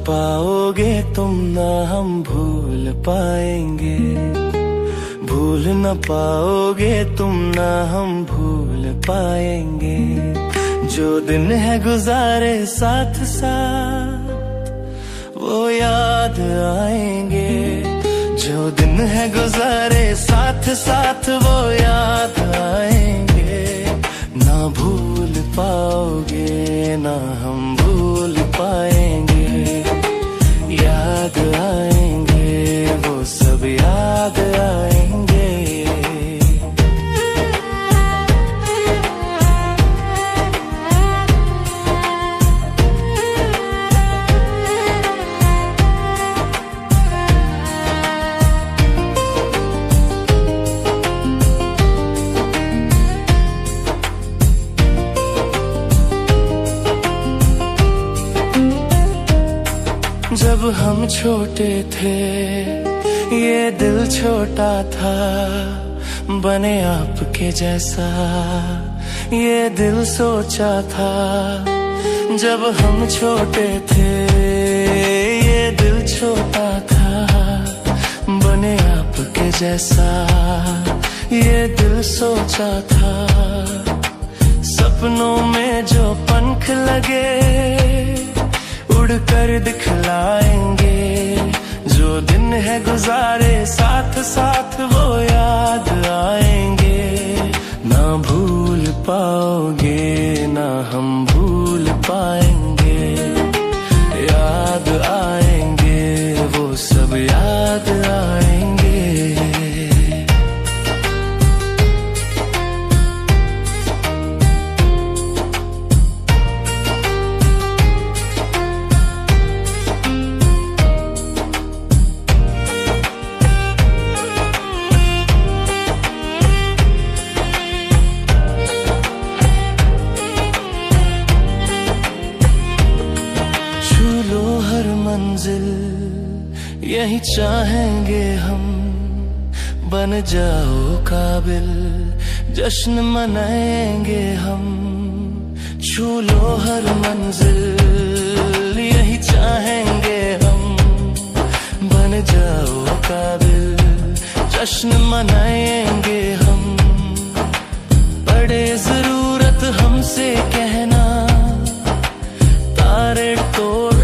पाओगे तुम ना हम भूल पाएंगे, भूल न पाओगे तुम ना हम भूल पाएंगे। जो दिन है गुजारे साथ साथ वो याद आएंगे, जो दिन है गुजारे साथ साथ वो याद आएंगे। ना भूल पाओगे ना हम भूल पाएंगे, याद आएंगे वो सब याद आएंगे। जब हम छोटे थे ये दिल छोटा था, बने आपके जैसा ये दिल सोचा था। जब हम छोटे थे ये दिल छोटा था, बने आपके जैसा ये दिल सोचा था। सपनों में जो पंख लगे उड़ कर दिखलाएंगे, जो दिन है गुजारे साथ साथ वो याद आएंगे। ना भूल पाओगे ना हम भूल पाएंगे, याद आएंगे वो सब याद आएंगे। मंजिल यही चाहेंगे हम, बन जाओ काबिल जश्न मनाएंगे हम। छू लो हर मंजिल यही चाहेंगे हम, बन जाओ काबिल जश्न मनाएंगे हम। पड़े जरूरत हमसे कहना तारे तोड़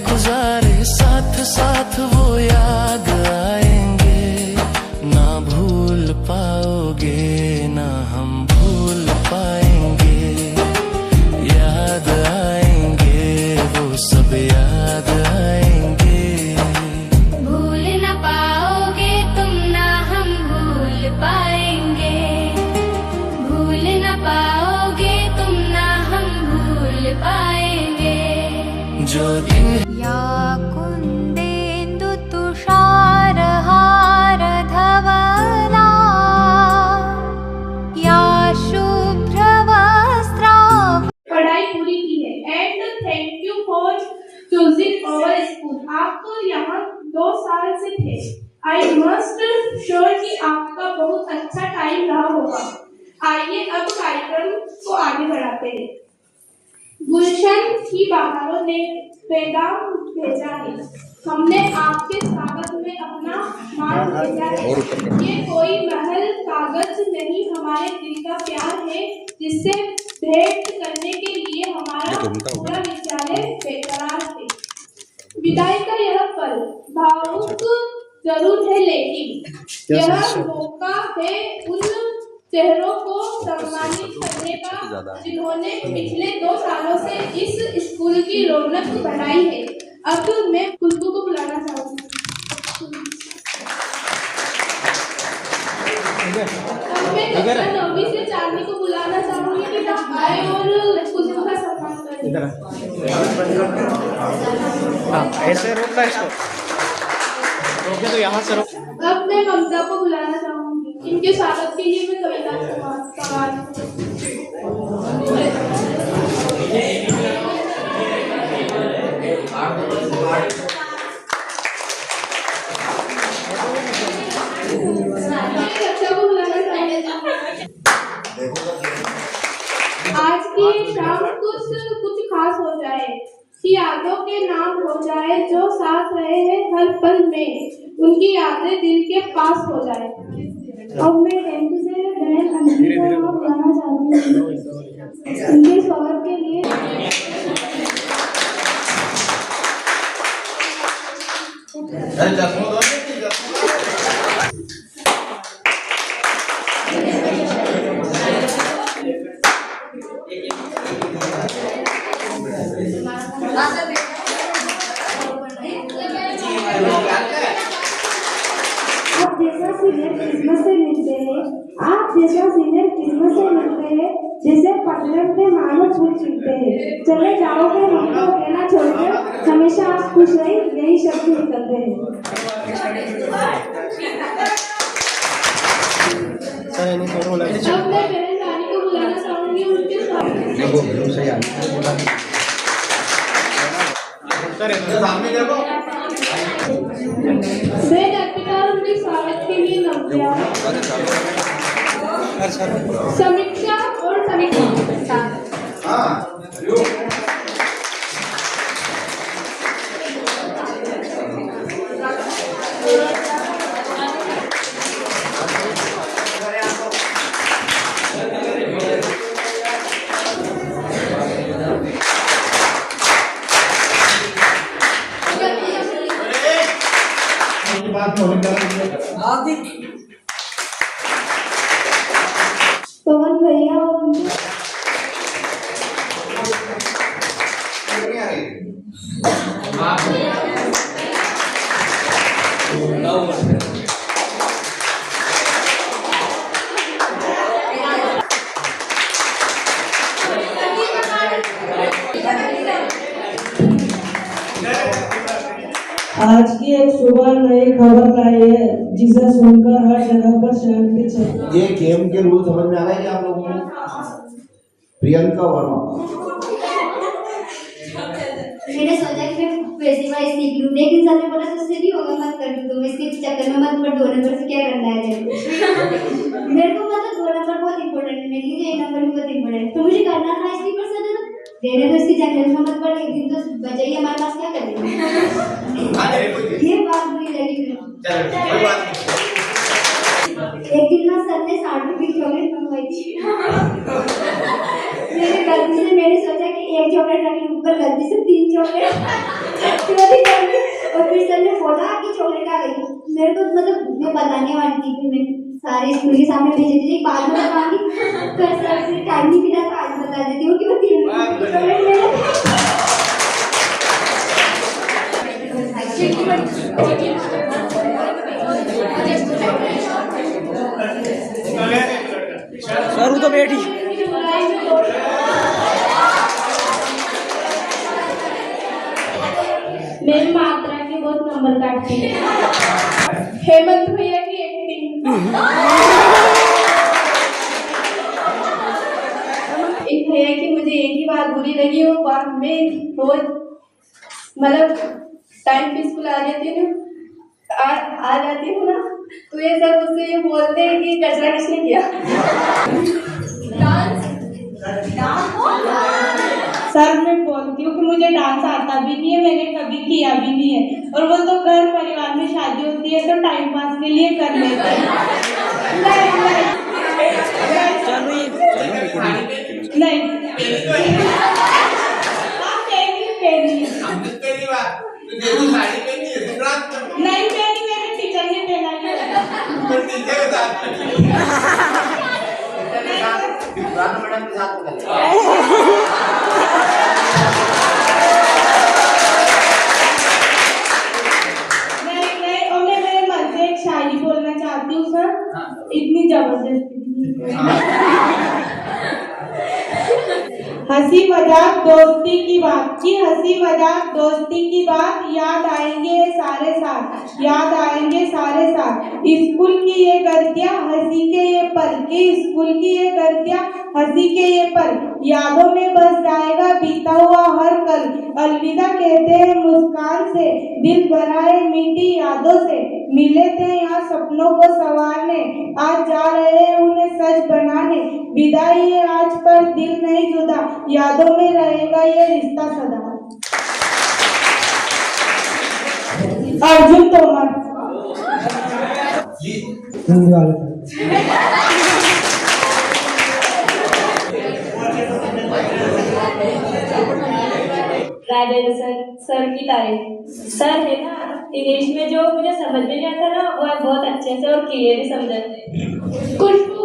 गुजारे साथ साथ वो याद आएंगे। ना भूल पाओगे ना हम भूल पाएंगे, याद आएंगे वो सब याद आएंगे। भूल न पाओगे तुम ना हम भूल पाएंगे, भूल न पाओगे तुम ना हम भूल पाएंगे। जो दिन या कुन्देन्दु तुषारहार धवला, या शुभ्रवस्त्रा। पढ़ाई पूरी की है and thank you for choosing our school. आप तो यहाँ 2 साल से थे। आई मस्ट श्योर कि आपका बहुत अच्छा टाइम रहा होगा। आइए अब कार्यक्रम को आगे बढ़ाते हैं। गुलशन की बहारों ने पैगाम भेजा है, हमने आपके स्वागत में अपना मान भेजा है। ये कोई महल कागज नहीं, हमारे दिल का प्यार है, जिससे भेंट करने के लिए हमारा पूरा विद्यालय बेकरार है। विदाई का यह पल भावुक जरूर है, लेकिन यह मौका है उन चेहरों को सम्मानित करने का जिन्होंने पिछले 2 सालों से इस स्कूल की रौनक बढ़ाई है। अब मैं खुशबू को बुलाना चाहूँगी। अब मैं कक्षा 9वीं से 4वीं को बुलाना चाहूँगी कि आप आए और खुशबू का सम्मान करें। ऐसे रोकना इसको, रोके तो यहाँ से रोक। अब मैं ममता को बुलाना चाहूँगी। इनके स्वागत के लिए मैं कविता सवाल आज की शाम कुछ खास हो जाए। जाए, जो साथ रहे हैं हर पल में, उनकी यादें दिल के पास हो जाए। अब मैं टेंथ से बहन अंजलि का नाम बुलाना चाहती हूँ। उनके स्वागत के लिए आप जैसा सीनियर किस्मत से मिलते हैं, आप जैसा सीनियर किस्मत से मिलते हैं, जैसे पटना में मानो फूल खिलते हैं। चले जाओगे हमको अकेला छोड़कर, हमेशा आप खुश रही, यही शब्द निकलते हैं। अब मैं बहन रानी को बुलाना चाहूंगी, उनके मैं अर्पिता उनके स्वागत के लिए नव्या, समीक्षा और समीक्षा। पवन भैया और उनके आज की एक सुबह नई खबर लाई है, जिसे सुनकर हर जगह पर शांति छाई। ये गेम के रूल समझ में आ गए क्या आप लोगों को? प्रियंका वर्मा। मैंने सोचा कि मैं वैसे वाइज सीख लूं, लेकिन सर ने बोला तुझसे नहीं होगा, मत कर तुम इसके चक्कर में मत पड़, 2 नंबर से क्या करना है मेरे को मतलब 2 नंबर बहुत इंपॉर्टेंट है मेरे लिए, 1 नंबर भी बहुत इंपॉर्टेंट है, तो मुझे करना था इसलिए। पर सर देने तो इसकी जंगल में मत पड़, एक दिन तो बचाइए, हमारे पास क्या करेंगे। ये बात बुरी लगी मेरे। एक दिन ना सर ने 60 रुपये की चॉकलेट मंगवाई थी मेरे गलती से। मैंने सोचा कि 1 चॉकलेट रखी, ऊपर गलती से 3 चॉकलेट चोरी कर ली, और फिर सर ने बोला कि चॉकलेट आ गई। मेरे को मतलब मैं बताने वाली थी कि मैं सारे स्कूल के सामने भेज देती थी, बाद में बताऊंगी, तो सर से टाइम नहीं मिला तो आज बता देती हूँ कि वो 3 चॉकलेट ले सर तो बैठी मेरी मात्रा के बहुत नंबर काटते हैं। हेमंत भैया की एक्टिंग, एक भैया की मुझे एक ही बात बुरी लगी, वो बात में रोज मतलब टाइम पे स्कूल आ जाती हूँ, आ जाती हूँ ना, तो ये सब मुझसे ये बोलते हैं कि कचरा किसने किया। सर मैं बोलती हूँ कि मुझे डांस आता भी नहीं है, मैंने कभी किया भी नहीं है, और वो तो घर परिवार में शादी होती है तो टाइम पास के लिए कर लेते हैं। नहीं नहीं पहनी, मेरे टीचर ने पहना मैडम के साथ नहीं, और मैं मेरे मन से एक शायरी बोलना चाहती हूँ सर, इतनी जबरदस्ती। हंसी मजाक दोस्ती की बात की, हंसी मजाक दोस्ती की बात, याद आएंगे सारे साथ, याद आएंगे सारे साथ। स्कूल की ये गलतियां, हंसी के ये पल की, स्कूल की ये गलतियां, हंसी के ये पल, यादों में बस जाएगा बीता हुआ हर कल। अलविदा कहते हैं मुस्कान से, दिल भरा है मीठी यादों से, मिले थे यहाँ सपनों को संवारने, आज जा रहे हैं उन्हें सच बनाने। विदाई है आज पर दिल नहीं जुदा, यादों में रहेगा ये रिश्ता सदा। अर्जुन तोमर। राजेंद्र सर की तारीफ। सर है ना, इंग्लिश में जो मुझे समझ में नहीं आता ना, वह बहुत अच्छे से और क्लियरली समझाते हैं। खुशबू।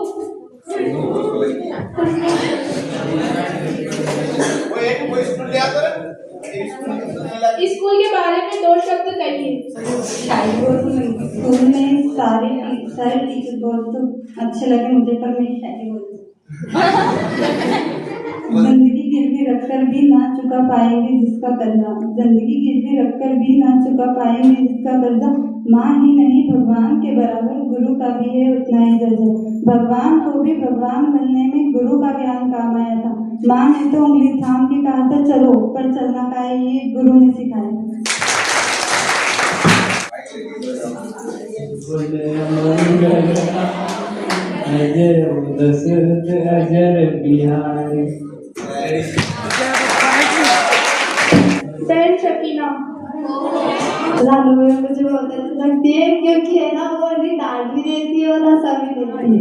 स्कूल के बारे में 2 शब्द कहिए। स्कूल में सारे टीचर बहुत अच्छे लगे मुझे, पर मैं शायरी बोलती जिंदगी गिरवी रखकर भी ना चुका पाएंगे जिसका कर्जा, जिंदगी गिरवी रखकर भी ना चुका पाएंगे जिसका कर्जा, माँ ही नहीं भगवान के बराबर गुरु का भी है उतना ही दर्जा। भगवान को भी भगवान बनने में गुरु का ज्ञान काम आया था। माँ ने तो उंगली थाम के कहा था चलो, पर चलना का है ये गुरु ने सिखाया। बहन शकीना। लालू भैया मुझे बहुत अच्छी लगती है क्योंकि है ना वो उन्हें डांट भी देती है और हंसा भी देती है।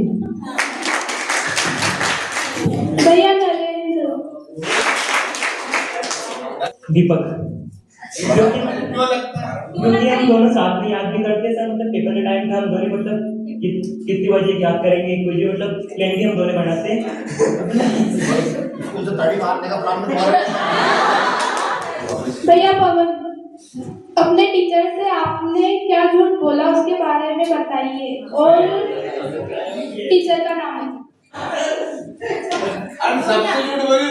भैया नरेंद्र। दीपक, क्योंकि हम दोनों साथ में याद भी करते हैं सर। मतलब पेपर का टाइम था, हम दोनों मतलब कितनी बजे याद करेंगे, कुछ भी मतलब प्लान भी हम दोनों बनाते हैं। भैया पवन, अपने टीचर से आपने क्या झूठ बोला उसके बारे में बताइए और टीचर का नाम। हम सबसे झूठ बोले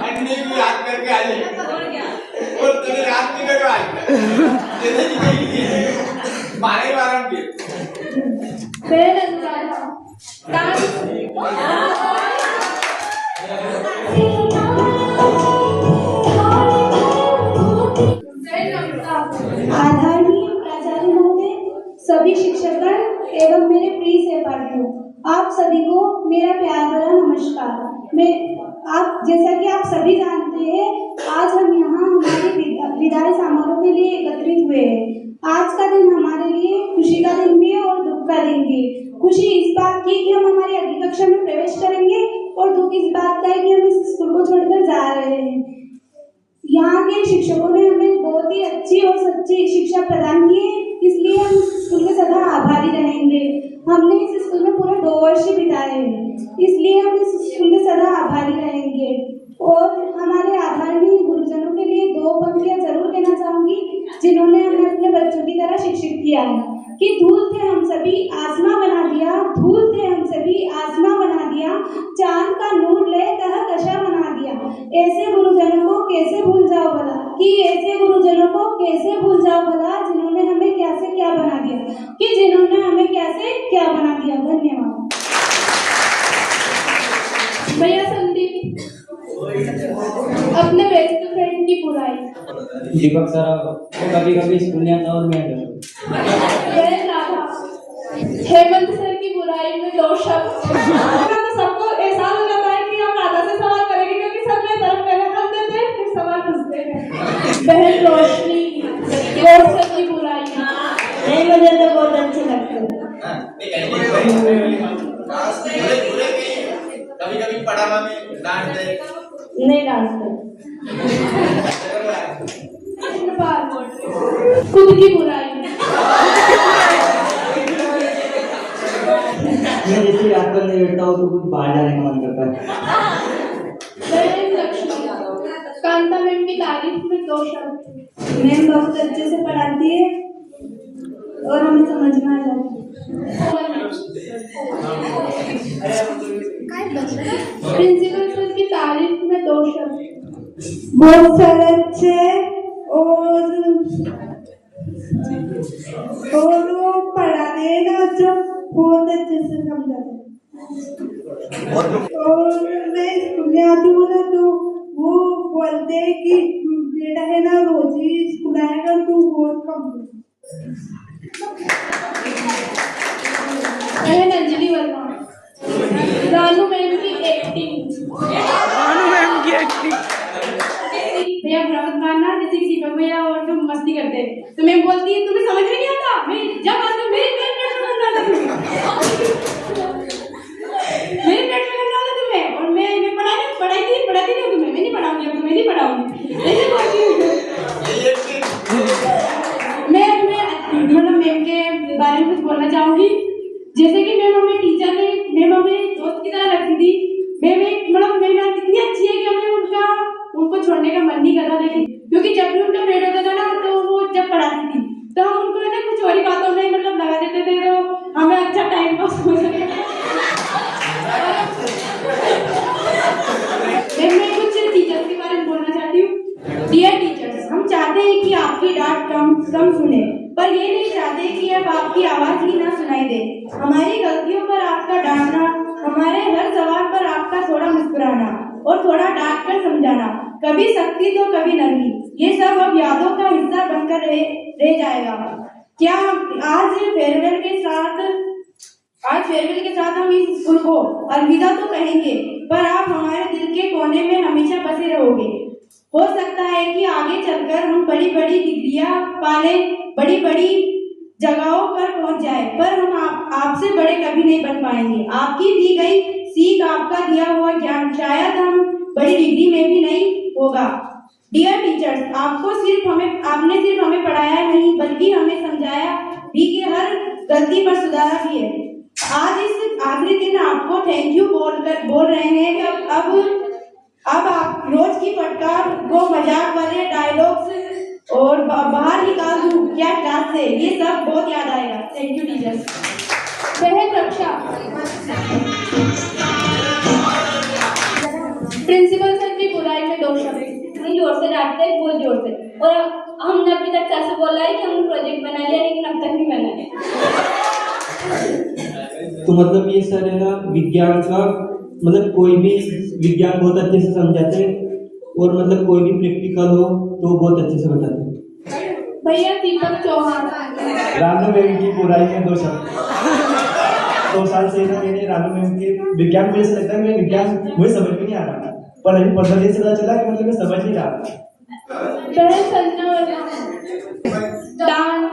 अन्य को याद करके आए और तेरे याद नहीं करके आए जैसे कि मारे मारा के फिर अनुराधा आदरणीय प्राचार्य महोदय, सभी शिक्षकगण एवं मेरे प्रिय सहपाठियों, आप सभी को मेरा प्यार भरा नमस्कार। जैसा कि आप सभी जानते हैं, आज हम यहाँ हमारे विदाई समारोह के लिए एकत्रित हुए हैं। आज का दिन हमारे लिए खुशी का दिन भी है और दुख का दिन भी। खुशी इस बात की कि हम हमारी अगली कक्षा में प्रवेश करेंगे और दुख इस बात का है कि हम इस स्कूल को छोड़कर जा रहे हैं। यहाँ के शिक्षकों ने हमें बहुत ही अच्छी और सच्ची शिक्षा प्रदान की है, इसलिए हम इस स्कूल के सदा आभारी रहेंगे। हमने इस स्कूल में पूरे 2 वर्ष बिताए हैं, इसलिए हम इस स्कूल में सदा आभारी रहेंगे। और हमारे आदरणीय गुरुजनों के लिए 2 पंक्तियां जरूर कहना चाहूंगी, जिन्होंने हमें अपने बच्चों की तरह शिक्षित किया है कि धूल थे हम सभी आसमां बना दिया, धूल थे हम सभी आसमां बना दिया, चांद का नूर ले कहकशा बना दिया। ऐसे गुरुजनों को कैसे भूल जाओ भला, कि ऐसे गुरुजनों को कैसे भूल जाओ भला, जिन्होंने हमें क्या से क्या बना दिया, कि जिन्होंने हमें क्या से क्या बना दिया। धन्यवाद। भैया संदीप, अपने बेस्ट फ्रेंड की बुराई। दीपक सर वो कभी कभी स्कूल नहीं आता और मैं बहन राधा, हेमंत सर की बुराई में 2 शब्द। सबको एहसास हो जाता है कि हम राधा से सवाल करेंगे क्योंकि सब ने तरफ पहले कर देते हैं फिर सवाल पूछते हैं। बहन रोशनी, गौर सर की बुराई। नहीं, मुझे तो बहुत अच्छे लगते हैं। कभी कभी पढ़ावा में डांट दे नहीं डांटते। खुद की बुराई। मैं जैसे याद कर नहीं बैठता हूँ तो कुछ बाहर जाने का मन करता है। बहन लक्ष्मी, कांता मैम की तारीफ में 2 शब्द। मैम बहुत अच्छे से पढ़ाती है और हमें समझ में आ जाती है। प्रिंसिपल सर की तारीफ में 2 शब्द। बहुत सारे अच्छे और वो पढ़ाने ना जो बहुत अच्छे से समझाते। और मैं स्कूल में आती हूँ ना तो वो बोलते हैं कि बेटा है ना रोज ही स्कूल आएगा तो बहुत कम। बहन अंजलि वर्मा, रानू मैम की एक्टिंग। भैया भगवान ना जैसे कि दीपक भैया और जो मस्ती करते हैं तो मैं मैम के बारे में कुछ बोलना चाहूंगी। जैसे कि मैम हमें टीचर ने, मैम हमें दोस्त की तरह रखती थी। मैम एक मतलब मैम इतनी अच्छी है कि हमें उनको छोड़ने का मन नहीं करता। लेकिन क्योंकि जब भी उनका पीरियड होता था ना, तो वो जब पढ़ाती थी तो हम उनको है ना कुछ और ही बातों में मतलब लगा देते थे, तो हमें अच्छा टाइम पास हो सके। मैं कुछ टीचर्स के बारे में बोलना चाहती हूँ। डियर टीचर्स, हम चाहते हैं कि आपकी डांट कम सुने, पर ये नहीं चाहते कि अब आपकी आवाज ही ना सुनाई दे। हमारी गलतियों पर आपका डांटना, हमारे हर सवाल पर आपका थोड़ा मुस्कुराना और थोड़ा डांट कर समझाना, कभी सख्ती तो कभी नरमी, ये सब अब यादों का हिस्सा बनकर रह जाएगा। क्या आज फेयरवेल के साथ हम इस स्कूल को अलविदा तो कहेंगे, पर आप हमारे दिल के कोने में हमेशा बसे रहोगे। हो सकता है कि आगे चलकर हम बड़ी बड़ी डिग्रियां पाले, बड़ी बड़ी जगहों पर पहुंच जाए, पर हम आपसे बड़े कभी नहीं बन पाएंगे। आपकी दी गई सीख, आपका दिया हुआ ज्ञान शायद हम बड़ी डिग्री में भी नहीं होगा। डियर टीचर्स, आपने सिर्फ हमें पढ़ाया नहीं, बल्कि हमें समझाया भी कि हर गलती पर सुधारा भी है। आज इस आखिरी दिन आपको थैंक यू बोल रहे हैं कि अब आप रोज की फटकार को मजाक वाले डायलॉग्स और बाहर निकाल दूं क्या क्लास से, ये सब बहुत याद आएगा। Thank you teachers. बहन रक्षा, प्रिंसिपल सर की बुराई में 2 शब्द, इतनी जोर से डांटते हैं, बहुत जोर से। और हमने अभी तक ऐसे बोला है कि हमने प्रोजेक्ट बना लिया, लेकिन अब तक नहीं बना। तो मतलब ये सर है ना विज्ञान का, मतलब कोई भी विज्ञान बहुत अच्छे से समझाते हैं, और मतलब कोई भी प्रैक्टिकल हो तो बहुत अच्छे से बताते हैं। भैया दीपक चौहान, रानू मैम की बुराई में 2 शब्द। 2 साल से ना मैंने रानू मैम के विज्ञान में, ऐसा लगता है मैं विज्ञान मुझे समझ में नहीं आ रहा, पर अभी 15 दिन से पता चला कि मतलब मैं समझ नहीं रहा। बहन संजना वर्मा, डांस,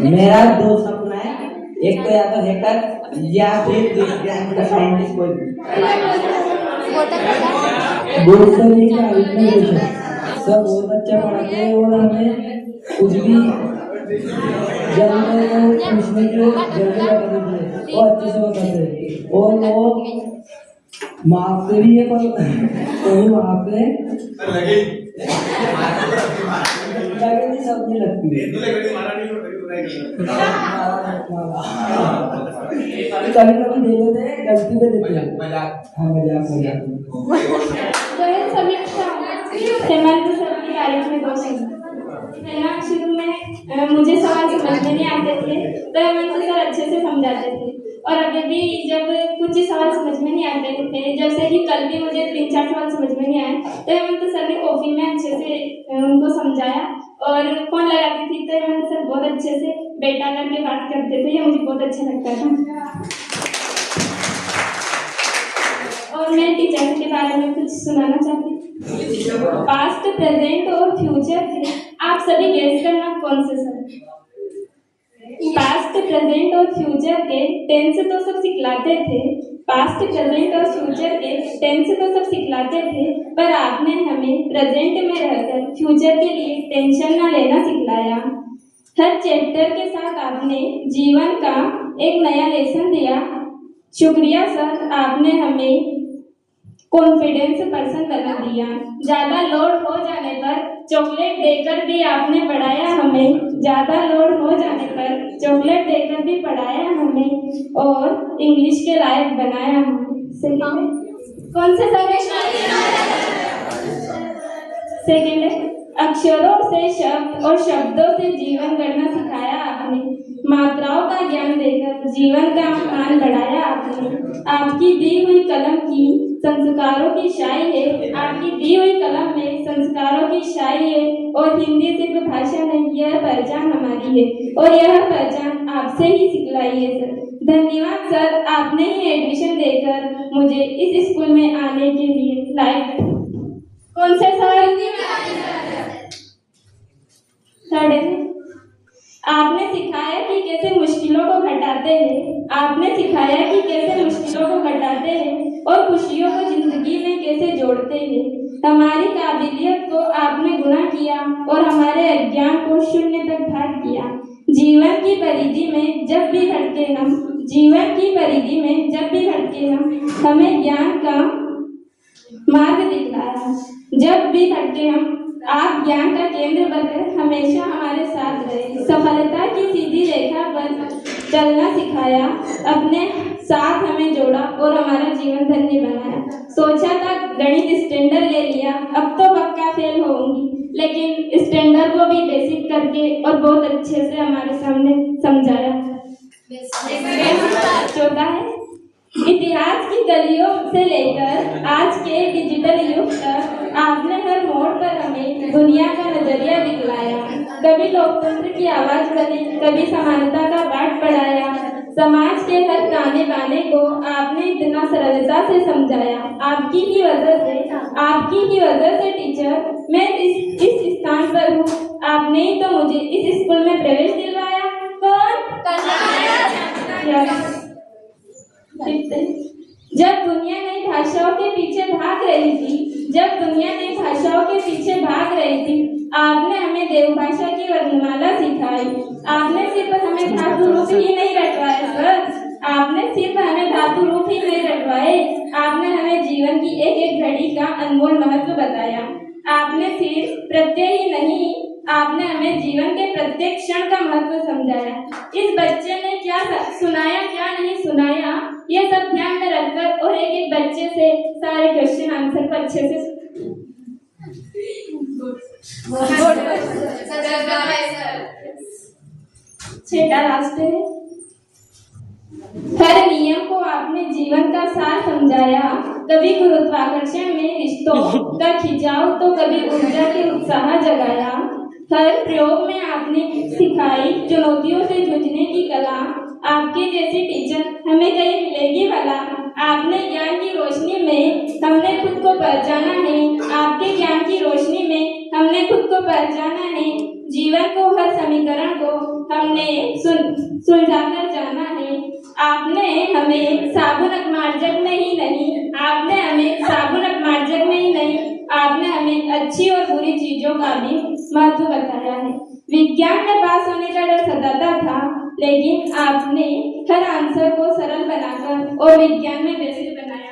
मेरा 2 सपना है, एक तो या तो हैकर या फिर साइंटिस्ट कोई भी। बहुत सारी का ऑर्गेनाइजेशन सब बहुत अच्छा पढ़ाते हैं, और हमें कुछ भी जानने को पूछने की जल्दी बता देते हैं, वो अच्छे से बताते हैं, और वो मारते भी है, पर कोई मारते लगे सब नहीं लगती है। कभी कभी दे देते हैं, गलती से देते हैं। हाँ, मजाक। बहन समीक्षा, हेमंत सर की तारीफ में 2 शब्द। शुरू में मुझे सवाल समझ में नहीं आते थे, तो हेमंत सर अच्छे से समझाते थे, और अभी भी जब कुछ सवाल समझ में नहीं आते थे, जैसे कि कल भी मुझे 3-4 सवाल समझ में नहीं आए, तो हेमंत सर ने कॉफी में अच्छे से उनको समझाया, और फोन लगाती थी तो हेमंत सर बहुत अच्छे से बैठा करके बात करते थे, ये मुझे बहुत अच्छा लगता था। और मैं टीचर के बारे में कुछ सुनाना चाहती हूँ। पास्ट, प्रेजेंट और फ्यूचर थे, आप सभी गेस करना कौन से सर। पास्ट, प्रेजेंट और फ्यूचर के टेंस तो सब सिखलाते थे, पास्ट, प्रेजेंट और फ्यूचर के टेंस तो सब सिखलाते थे, पर आपने हमें प्रेजेंट में रहकर फ्यूचर के लिए टेंशन ना लेना सिखलाया। हर चैप्टर के साथ आपने जीवन का एक नया लेसन दिया। शुक्रिया सर, आपने हमें कॉन्फिडेंस पर्सन बना दिया। ज्यादा लोड हो जाने पर चॉकलेट देकर भी आपने पढ़ाया हमें, ज्यादा लोड हो जाने पर चॉकलेट देकर भी पढ़ाया हमें और इंग्लिश के लायक बनाया हमें। कौन से सेकेंड है अक्षरों से शब्द और शब्दों से जीवन गढ़ना सिखाया आपने, मात्राओं का ज्ञान देकर जीवन का मान बढ़ाया आपने। आपकी दी हुई कलम की संस्कारों की शाई है, आपकी दी हुई कलम में संस्कारों की शाई है और हिंदी सिर्फ भाषा नहीं, यह पहचान हमारी है और यह पहचान आपसे ही सिखलाई है सर। धन्यवाद सर, आपने ही एडमिशन देकर मुझे इस स्कूल में आने के लिए लायक। कौन से सर? आपने सिखाया कि कैसे मुश्किलों को घटाते हैं, आपने सिखाया कि कैसे मुश्किलों को घटाते हैं और खुशियों को जिंदगी में कैसे जोड़ते हैं। हमारी काबिलियत को आपने गुना किया और हमारे अज्ञान को शून्य तक ढाल किया। जीवन की परिधि में जब भी भटके हम, जीवन की परिधि में जब भी भटके हम, हमें ज्ञान का मार्ग दिखलाया। जब भी भटके हम, आप ज्ञान का केंद्र बनकर हमेशा हमारे साथ रहे। सफलता की सीधी रेखा पर चलना सिखाया, अपने साथ हमें जोड़ा और हमारा जीवन धन्य बनाया। सोचा था गणित स्टैंडर्ड ले लिया, अब तो पक्का फेल होंगी, लेकिन स्टैंडर्ड को भी बेसिक करके और बहुत अच्छे से हमारे सामने समझाया। चौथा है इतिहास की गलियों से लेकर आज के डिजिटल युग तक आपने हर मोड़ पर हमें दुनिया का नजरिया दिखलाया। कभी लोकतंत्र की आवाज बनी, कभी समानता का पाठ पढ़ाया। समाज के हर गाने बाने को आपने इतना सरलता से समझाया। आपकी ही वजह से टीचर मैं इस स्थान पर हूँ। आपने ही तो मुझे इस स्कूल में प्रवेश दिलवाया। कौन? जब दुनिया नई भाषाओं के पीछे भाग रही थी, जब दुनिया नई भाषाओं के पीछे भाग रही थी, आपने हमें देवभाषा की वर्णमाला सिखाई। आपने सिर्फ हमें धातु रूप ही नहीं रटवाए सर, आपने सिर्फ हमें धातु रूप ही नहीं रटवाए, आपने हमें जीवन की एक एक घड़ी का अनमोल महत्व बताया। आपने सिर्फ प्रत्यय ही नहीं, आपने हमें जीवन के प्रत्येक क्षण का महत्व समझाया। इस बच्चे ने क्या सुनाया, क्या नहीं सुनाया, ये सब ध्यान में रखकर और एक एक बच्चे से सारे क्वेश्चन आंसर को अच्छे से छठा लास्ट है हर नियम को आपने जीवन का सार समझाया। कभी गुरुत्वाकर्षण में रिश्तों का खिंचाव तो कभी ऊर्जा के उत्साह जगाया। हर प्रयोग में आपने सिखाई चुनौतियों से जूझने की कला। आपके जैसे टीचर हमें कहीं मिलेगी भला। आपने ज्ञान की रोशनी में हमने खुद को पहचाना है, आपके ज्ञान की रोशनी में हमने खुद को पहचाना है। जीवन को हर समीकरण को हमने सुलझाकर जाना है। आपने हमें साबुन अपमार्जक नहीं, आपने हमें साबुन अपमार्जक नहीं, आपने हमें अच्छी और बुरी चीजों का भी महत्व बताया है। विज्ञान में पास होने का डर सताता था, लेकिन आपने हर आंसर को सरल बनाकर और विज्ञान में बेसिक बनाया।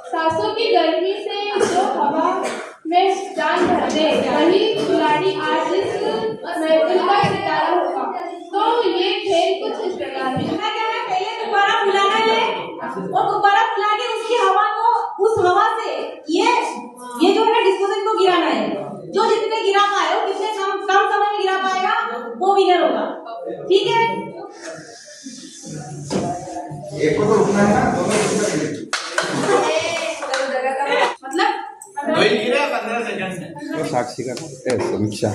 सांसों की गर्मी से जो हवा में जान भर दे, वही खिलाड़ी आज इस महफिल का सितारा होगा। तो ये खेल कुछ इस प्रकार है। पहले गुब्बारा फुलाना है और गुब्बारा फुला के उसकी हवा को, उस हवा से ये जो है ना डिस्पोजल को गिराना है। जो जितने गिरा पाए, कितने कम समय में गिरा पाएगा वो विनर होगा। एक को तो रुकना है ना, दोनों रुकना है। मतलब दो ही गिरे 15 सेकंड में। वो साक्षी का समीक्षा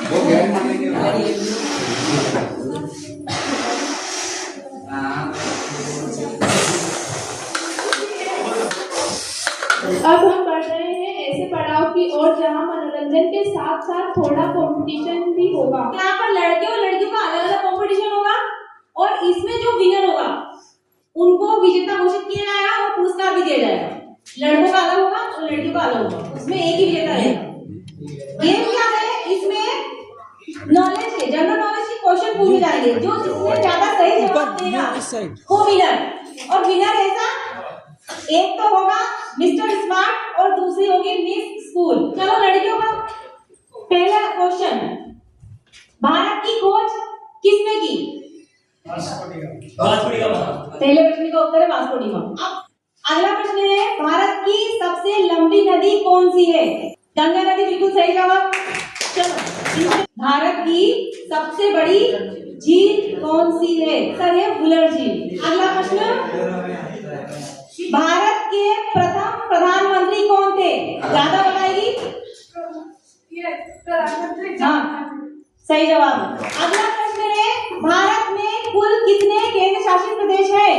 वो ज्ञान मानने के अब हम बढ़ रहे हैं ऐसे पड़ाव की ओर जहां मनोरंजन के साथ साथ थोड़ा कंपटीशन भी होगा। यहाँ पर लड़के और लड़कियों का अलग अलग कंपटीशन होगा और इसमें जो विनर होगा उनको विजेता घोषित किया जाएगा और पुरस्कार भी दिया जाएगा। लड़कों का अलग होगा और लड़कियों का अलग होगा, उसमें एक ही विजेता रहेगा। गेम क्या है, इसमें नॉलेज के जनरल नॉलेज के क्वेश्चन पूछे जाएंगे, जो जिसने ज्यादा सही जवाब देगा वो विनर। और विनर ऐसा एक तो होगा मिस्टर स्मार्ट और दूसरी होगी मिस स्कूल। चलो लड़कियों का पहला क्वेश्चन, भारत की खोज किसने की? पहले प्रश्न का उत्तर है वास्को डी गामा। अब अगला प्रश्न है, भारत की सबसे लंबी नदी कौन सी है? गंगा नदी बिल्कुल सही जवाब। चलो, भारत की सबसे बड़ी झील कौन सी है? सर है वुलर झील। अगला प्रश्न, भारत के प्रथम प्रधानमंत्री कौन थे? ज्यादा बताएगी? हाँ, सही जवाब। अगला प्रश्न है, भारत में कुल कितने केंद्र शासित प्रदेश हैं?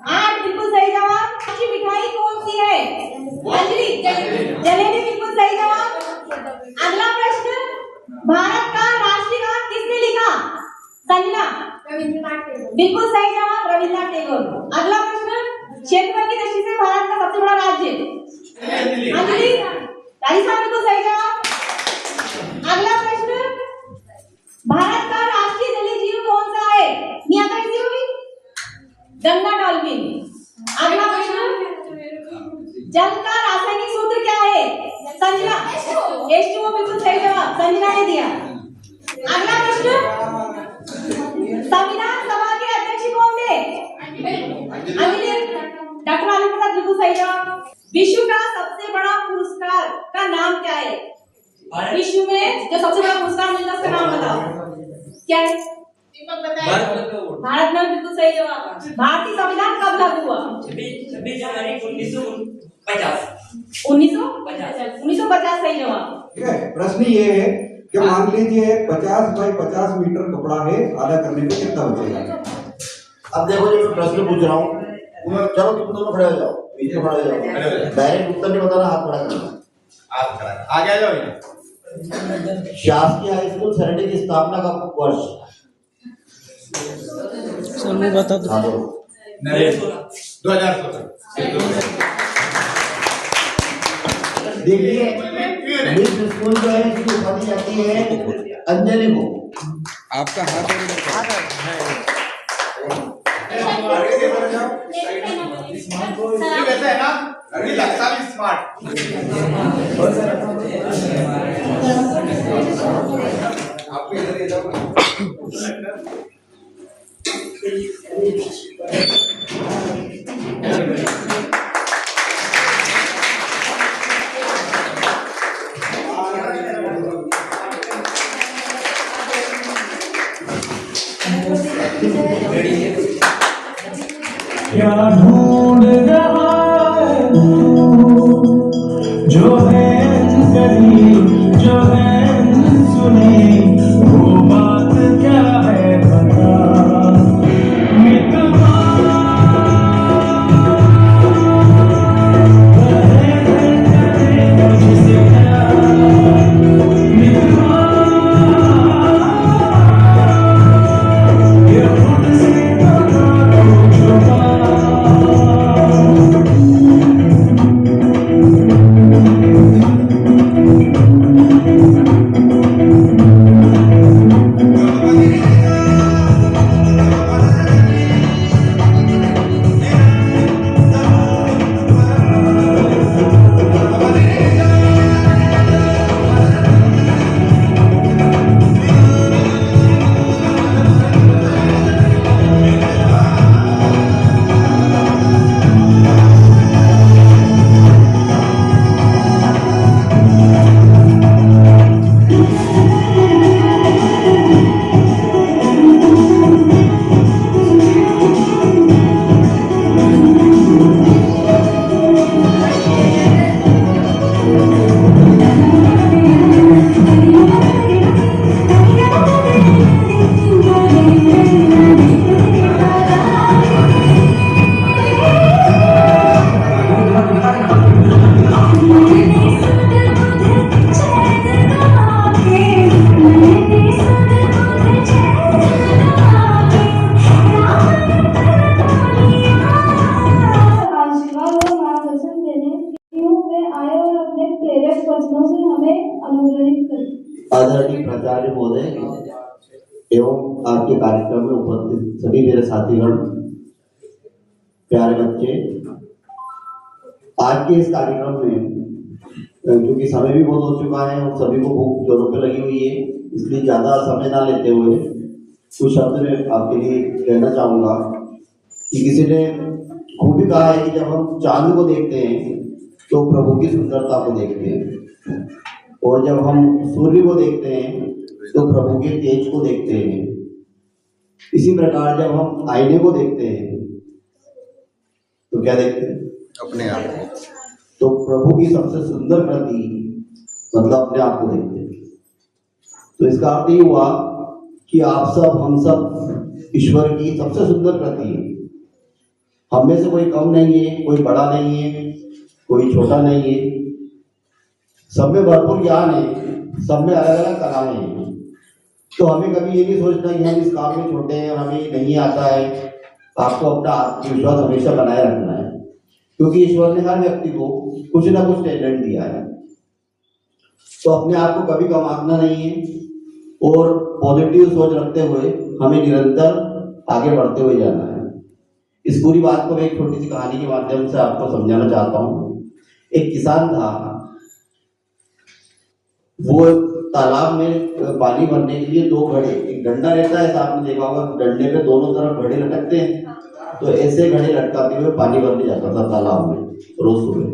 8, बिल्कुल सही जवाब। अच्छी मिठाई कौन सी है? अंजलि, जलेबी, बिल्कुल सही जवाब। अगला प्रश्न, भारत का राष्ट्रीय गान किसने लिखा? संजना, बिल्कुल सही जवाब, रविन्द्रनाथ टैगोर। अगला प्रश्न, क्षेत्रफल की दृष्टि से भारत का सबसे बड़ा राज्य? अंजलि, राजस्थान, बिल्कुल सही जवाब। अगला प्रश्न, भारत का राष्ट्रीय जलीय जीव कौन सा है? नियाता किसी होगी? गंगा डॉल्फिन। अगला प्रश्न, जल का रासायनिक सूत्र क्या है? संजना, H2O, बिल्कुल सही जवाब, संजना ने दिया। अगला प्रश्न, संविधान सभा के अध्यक्ष कौन थे? अंजलि, डॉक्टर आलू प्रसाद, बिल्कुल सही जवाब। विश्व का सबसे बड़ा पुरस्कार का नाम क्या है? विश्व में जो सबसे बड़ा पुरस्कार मिलता है उसका नाम बताओ, क्या है? भारत में, बिल्कुल सही जवाब। भारतीय संविधान कब लागू हुआ? 26 जनवरी 1950। 1950 सही जवाब। ठीक है, प्रश्न ये है कि मान लीजिए 50 बाई 50 मीटर कपड़ा है, आधा करने में कितना बचेगा? अब देखो जो मैं प्रश्न पूछ रहा हूँ, चलो तुम दोनों खड़े हो जाओ, बीच में खड़े हो जाओ, डायरेक्ट उत्तर नहीं बताना, हाथ खड़ा करना। आप खड़ा आगे आ जाओ। शासकीय हाई स्कूल सरणी की स्थापना का वर्ष? सर मैं बता दो। 2016। देखिए, मिस स्कूल जो है इसकी उपाधि जाती है अंजलि को। आपका हाथ ये वैसे है ना, अभी लगता भी स्मार्ट। आपको इधर जाओ। क्या ढूंढ रहा है जो है करीब, जो है सुनी, वो बात क्या है बता मितवा। मुझसे क्या मितवा, ये खुद से छुपा। प्राचार्य महोदय एवं आपके कार्यक्रम में उपस्थित सभी मेरे साथीगण, प्यारे बच्चे, आज के इस कार्यक्रम में क्योंकि समय भी बहुत हो चुका है और सभी को भूख जोरों पे लगी हुई है, इसलिए ज़्यादा समय ना लेते हुए कुछ शब्द में आपके लिए कहना चाहूँगा कि किसी ने खूब ही कहा है कि जब हम चांद को देखते हैं तो प्रभु की सुंदरता को देखते हैं, और जब हम सूर्य को देखते हैं तो प्रभु के तेज को देखते हैं। इसी प्रकार जब हम आईने को देखते हैं तो क्या देखते हैं? अपने आप को। तो प्रभु की सबसे सुंदर कृति मतलब अपने आप को देखते हैं। तो इसका अर्थ ये हुआ कि आप सब, हम सब ईश्वर की सबसे सुंदर कृति है। हम में से कोई कम नहीं है, कोई बड़ा नहीं है, कोई छोटा नहीं है, सब में भरपूर ज्ञान है, सब में अलग अलग कलाएं हैं। तो हमें कभी ये नहीं सोचना कि हम इस काम में छोटे हैं और हमें नहीं आता है। आपको अपना आत्मविश्वास हमेशा बनाए रखना है, क्योंकि ईश्वर ने हर व्यक्ति को कुछ ना कुछ टैलेंट दिया है। तो अपने आप को कभी कम आंकना नहीं है और पॉजिटिव सोच रखते हुए हमें निरंतर आगे बढ़ते हुए जाना है। इस पूरी बात को मैं एक छोटी सी कहानी के माध्यम से आपको समझाना चाहता हूँ। एक किसान था, वो तालाब में पानी भरने के लिए दो घड़े, एक डंडा रहता है, आपने देखा होगा, डंडे पे दोनों तरफ घड़े लटकते हैं, तो ऐसे घड़े लटकाते हुए पानी भरने जाता था तालाब में रोज सुबह,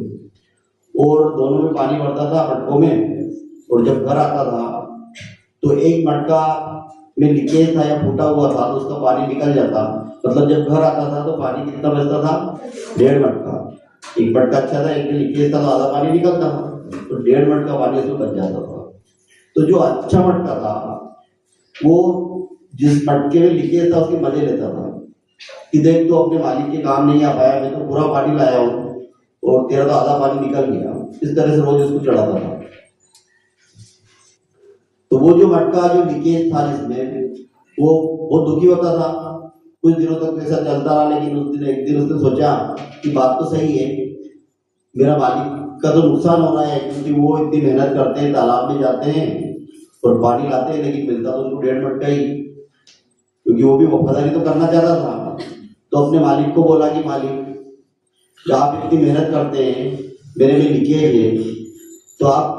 और दोनों में पानी भरता था मटकों में। और जब घर आता था तो एक मटका में लीकेज था या फूटा हुआ था तो उसका पानी निकल जाता। मतलब जब घर आता था तो पानी कितना बचता था? 1.5 मटका। एक मटका अच्छा था, एक में लीकेज था तो आधा पानी निकलता था, तो 1.5 मटका पानी उसमें बच जाता था। तो जो अच्छा मटका था वो जिस मटके में लीकेज था उसके मजे लेता था कि देख तो अपने मालिक के काम नहीं आ पाया, मैं तो पूरा पानी लाया हूँ और तेरा तो आधा पानी निकल गया। इस तरह से रोज उसको चढ़ाता था। तो वो जो मटका जो लीकेज था जिसमें, वो बहुत दुखी होता था। कुछ दिनों तक ऐसा चलता रहा, लेकिन एक दिन उसने सोचा कि बात तो सही है, मेरा मालिक का तो नुकसान हो रहा है, क्योंकि वो इतनी मेहनत करते हैं, तालाब में जाते हैं और पानी लाते हैं, लेकिन मिलता तो उनको 1.5 मटका ही, क्योंकि वो भी वफादारी तो करना चाहता था। तो अपने मालिक को बोला कि मालिक, आप इतनी मेहनत करते हैं, मेरे में लीकेज है, तो आप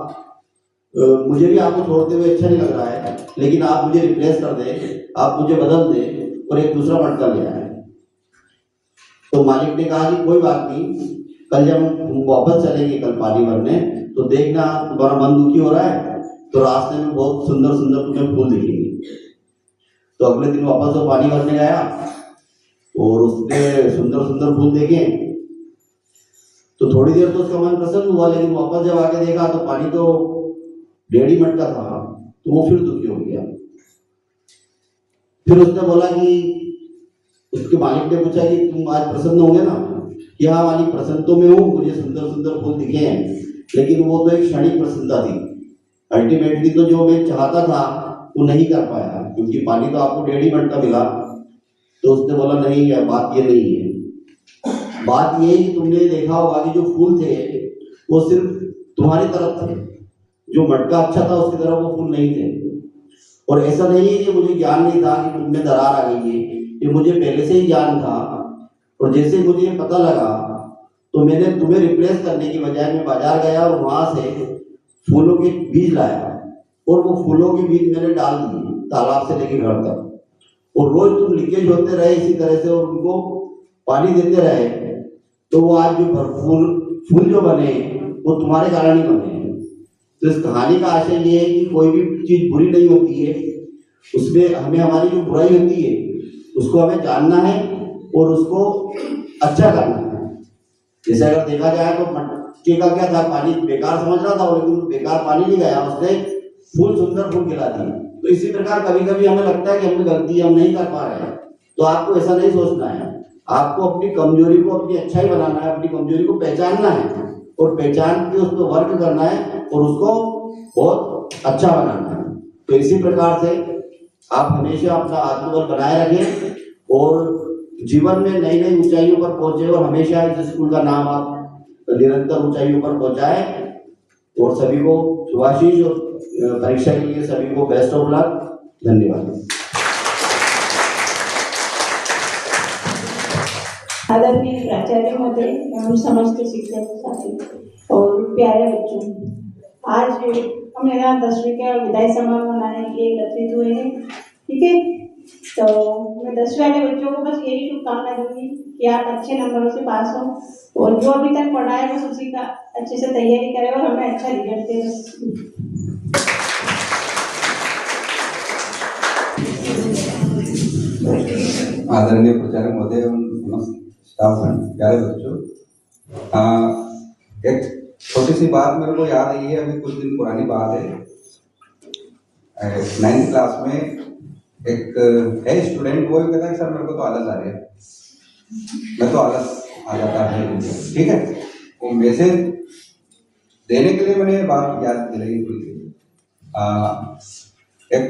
मुझे भी आपको छोड़ते हुए अच्छा नहीं लग रहा है, लेकिन आप मुझे रिप्लेस कर दें, आप मुझे बदल दें और एक दूसरा मटका ले आए। तो मालिक ने कहा कि कोई बात नहीं, कल जब हम वापस चलेंगे कल पानी भरने, तो देखना तुम्हारा मन दुखी हो रहा है तो रास्ते में बहुत सुंदर सुंदर तुम्हें फूल दिखेंगे। तो अगले दिन वापस वो पानी भरने गया और उसने सुंदर सुंदर फूल देखे। तो थोड़ी देर तो उसका मन प्रसन्न हुआ, लेकिन वापस जब आके देखा तो पानी तो 1.5 मटका था, तो वो फिर दुखी हो गया। फिर उसने बोला कि उसके मालिक ने पूछा कि तुम आज प्रसन्न होंगे ना? कि हाँ मालिक, प्रसन्न तो मैं हूँ, मुझे सुंदर सुंदर फूल दिखे हैं, लेकिन वो तो एक क्षणिक प्रसन्नता थी। अल्टीमेटली तो जो मैं चाहता था वो नहीं कर पाया, क्योंकि पानी तो आपको 1.5 मटका मिला। तो उसने बोला नहीं है, बात ये नहीं है। बात ये है कि तुमने देखा होगा कि जो फूल थे वो सिर्फ तुम्हारी तरफ थे, जो मटका अच्छा था उसकी तरफ वो फूल नहीं थे। और ऐसा नहीं है कि मुझे ज्ञान नहीं था कि तुम में दरार आ गई है, ये मुझे पहले से ही ज्ञान था। और जैसे मुझे ये पता लगा तो मैंने तुम्हें रिप्लेस करने की बजाय मैं बाजार गया और वहां से फूलों के बीज लाया, और वो फूलों के बीज मैंने डाल दिए तालाब से लेके घर तक। और रोज तुम लीकेज होते रहे इसी तरह से और उनको पानी देते रहे, तो वो आज जो भरपूर फूल जो बने वो तुम्हारे कारण ही बने। तो इस कहानी का आशय ये है कि कोई भी चीज बुरी नहीं होती है, उसमें हमें हमारी जो बुराई होती है उसको हमें जानना है और उसको अच्छा करना है। जैसे अगर देखा जाए तो मटके का क्या था, पानी बेकार समझ रहा था, लेकिन बेकार पानी नहीं गया, उसने फूल सुंदर फूल खिला दिए। तो इसी प्रकार कभी कभी हमें लगता है कि हमें गलती हम नहीं कर पा रहे हैं, तो आपको ऐसा नहीं सोचना है। आपको अपनी कमजोरी को अपनी अच्छाई बनाना है, अपनी कमजोरी को पहचानना है और पहचान के उस पर वर्क करना है और उसको बहुत अच्छा बनाना है। तो इसी प्रकार से आप हमेशा अपना आत्मबल बनाए रखें और जीवन में नई नई ऊंचाइयों पर पहुंचे, और हमेशा इस स्कूल का नाम आप निरंतर ऊंचाइयों पर पहुंचाएं। और सभी को शुभाशीष और परीक्षा के लिए सभी को बेस्ट ऑफ लक। धन्यवाद। आदरणीय प्राचार्य महोदय एवं समस्त शिक्षक साथी और प्यारे बच्चों, आज हम यहाँ 10वीं का विदाई समारोह मनाने के लिए एकत्रित हुए हैं। ठीक है, तो मैं 10वीं वाले बच्चों को बस यही शुभकामना दूंगी कि आप अच्छे नंबरों से पास हो और जो अभी तक पढ़ा है बस उसी का अच्छे से तैयारी करें और हमें अच्छा रिजल्ट दें बस। आदरणीय प्राचार्य महोदय एवं स्टाफ प्यारे बच्चों, एक छोटी सी बात मेरे को याद आई है, अभी कुछ दिन पुरानी बात है। 9th क्लास में एक है स्टूडेंट, वो कहता है सर मेरे को तो आलस आ रहा है, मैं तो आलस आ जाता है। ठीक है, वो मैसेज देने के लिए मैंने बात याद दिलाई थी। एक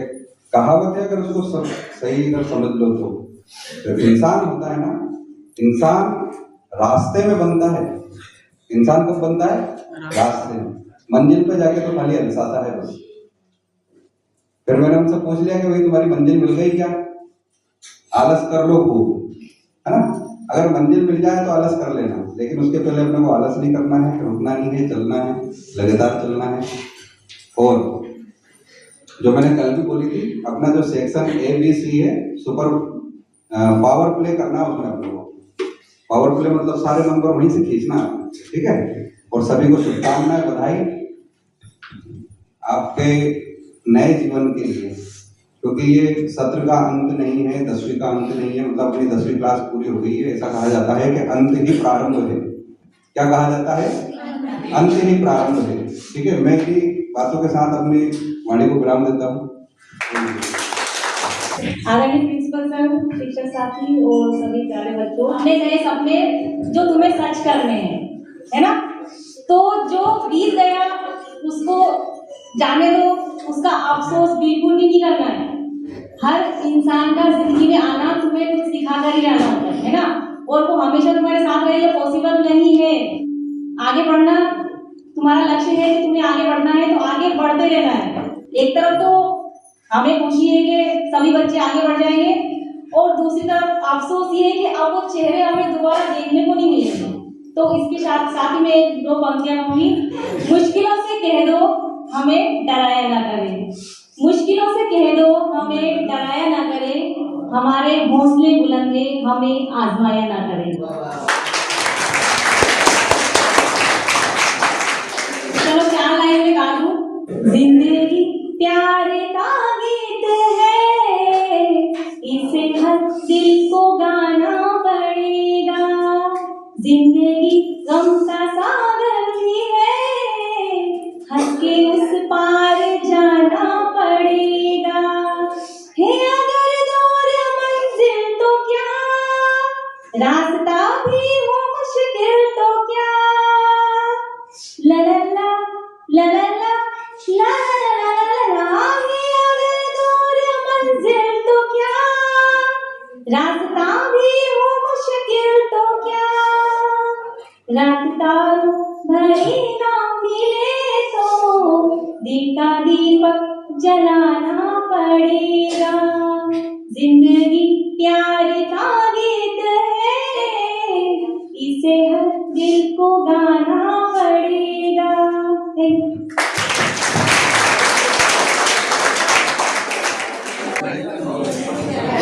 कहावत है, अगर उसको सही अगर समझ लो तो इंसान होता है ना, इंसान रास्ते में बनता है। इंसान कब बनता है? रास्ते में। मंजिल पे जाके तो खाली अलसाता है बस। फिर मैंने उनसे पूछ लिया कि भाई तुम्हारी मंजिल मिल गई क्या? आलस कर लो खूब, है ना। अगर मंजिल मिल जाए तो आलस कर लेना, लेकिन उसके पहले अपने को आलस नहीं करना है, रुकना नहीं है, चलना है, लगातार चलना है। और जो मैंने कल भी बोली थी, अपना जो सेक्शन ABC है, सुपर पावर प्ले करना है उसमें अपने को। पावर प्ले मतलब सारे नंबर वहीं से खींचना, ठीक है। और सभी को शुभकामनाएं, बधाई आपके नए जीवन के लिए, क्योंकि ये सत्र का अंत नहीं है, 10वीं का अंत नहीं है, मतलब अपनी 10वीं क्लास पूरी हो गई है। ऐसा कहा जाता है कि अंत ही प्रारंभ है। क्या कहा जाता है? अंत ही प्रारंभ है। ठीक है, मैं की बातों के साथ अपनी वाणी को विराम देता हूँ। आदरणीय प्रिंसिपल सर, शिक्षक साथी और सभी प्यारे बच्चों, अपने नए सपने जो तुम्हें सच करने हैं, है ना, तो जो बीत गया उसको जाने दो, उसका अफसोस बिल्कुल भी नहीं करना है। हर इंसान का जिंदगी में आना तुम्हें कुछ सिखाकर ही जाना होता है ना, और वो हमेशा तुम्हारे साथ रहे ये पॉसिबल नहीं है। आगे बढ़ना तुम्हारा लक्ष्य है कि तुम्हें आगे बढ़ना है, तो आगे बढ़ते रहना है। एक तरफ तो हमें खुशी है कि सभी बच्चे आगे बढ़ जाएंगे, और दूसरी तरफ अफसोस ये है कि अब वो चेहरे हमें दोबारा देखने को नहीं मिलेंगे। तो इसके साथ ही में 2 पंक्तियां होंगी। मुश्किलों से कह दो हमें डराया ना करें, मुश्किलों से कह दो हमें डराया ना करें, हमारे हौसले बुलंद है हमें आजमाया ना करें। चलो 4 लाइन में गा दूं। जिंदगी प्यारे का गीत है, इसे हर दिल को गाना पड़ेगा। जिंदगी गम का सागर भी है, हंस के उस पार जाना पड़ेगा। है अगर दूर मंजिल तो क्या, रास्ता भी हो मुश्किल तो क्या। ला ला ला ला ला ला ला ला ला, है अगर दूर मंजिल तो क्या, रास्ता भी हो मुश्किल तो क्या। रात तारों भरी ना मिले तो दिल का दीपक जलाना पड़ेगा। जिंदगी प्यार का गीत है, इसे हर दिल को गाना पड़ेगा।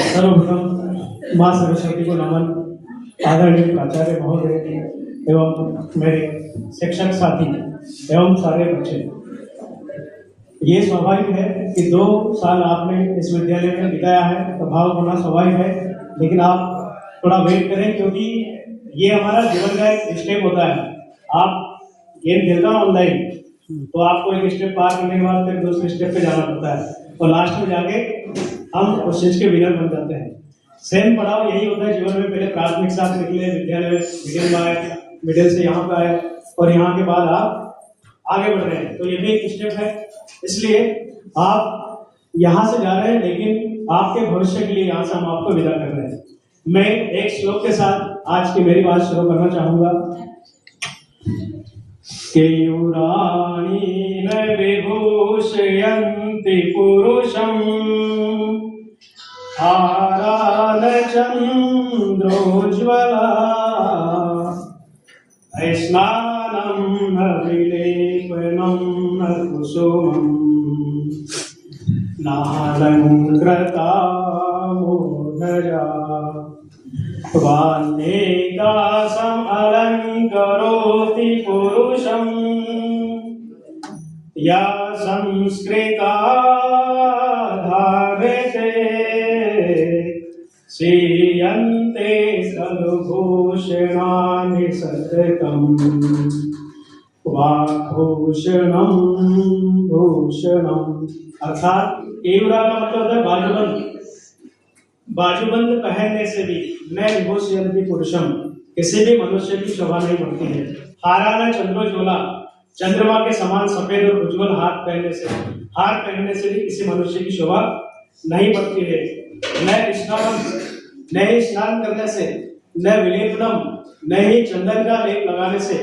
सर्वप्रथम माँ सरस्वती को नमन। आदरणीय प्राचार्य महोदय एवं मेरे शिक्षक साथी एवं सारे बच्चे, ये स्वाभाविक है कि 2 साल आपने इस विद्यालय में बिताया है, प्रभाव होना स्वाभाविक है, लेकिन आप थोड़ा वेट करें, क्योंकि ये हमारा जीवन का एक स्टेप होता है। आप गेम खेलते हो ऑनलाइन, तो आपको एक स्टेप पार करने के बाद फिर दूसरे स्टेप पे जाना पड़ता है, और लास्ट में जाके हम उस चीज के विनर बन जाते हैं। सेम पड़ाव यही होता है जीवन में। पहले प्राथमिक से निकले, विद्यालय मिडिल में आए, मिडिल से यहाँ पे आए, और यहाँ के बाद आप आगे बढ़ रहे हैं, तो ये भी एक स्टेप है। इसलिए आप यहाँ से जा रहे हैं, लेकिन आपके भविष्य के लिए यहाँ से हम आपको विदा कर रहे हैं। मैं एक श्लोक के साथ आज की मेरी बात शुरू करना चाहूंगा केयूराणि न विभूषयन्ति पुरुषम् हारालचन्द्रोज्ज्वला स्नानं न विलेपनं न कुसुमम् नालङ्कृता मोदजा वान्येकासम् अलङ्करोति पुरुषम् या संस्कृता धारयते श्रीयन्ते खलु भूषणानि सततम् वाक्भूषणं भूषणम्। अर्थात केवरा का मतलब है बाजूबंद। बाजूबंद पहनने से भी न विभूषयन्ति पुरुषम, किसी भी मनुष्य की शोभा नहीं बढ़ती है। हाराना चंद्रोज्ज्वला, चंद्रमा के समान सफेद और उज्ज्वल हार पहनने से भी किसी मनुष्य की शोभा नहीं बढ़ती है। न ही स्नान करने से, न विलेपनम, न ही चंदन का लेप लगाने से,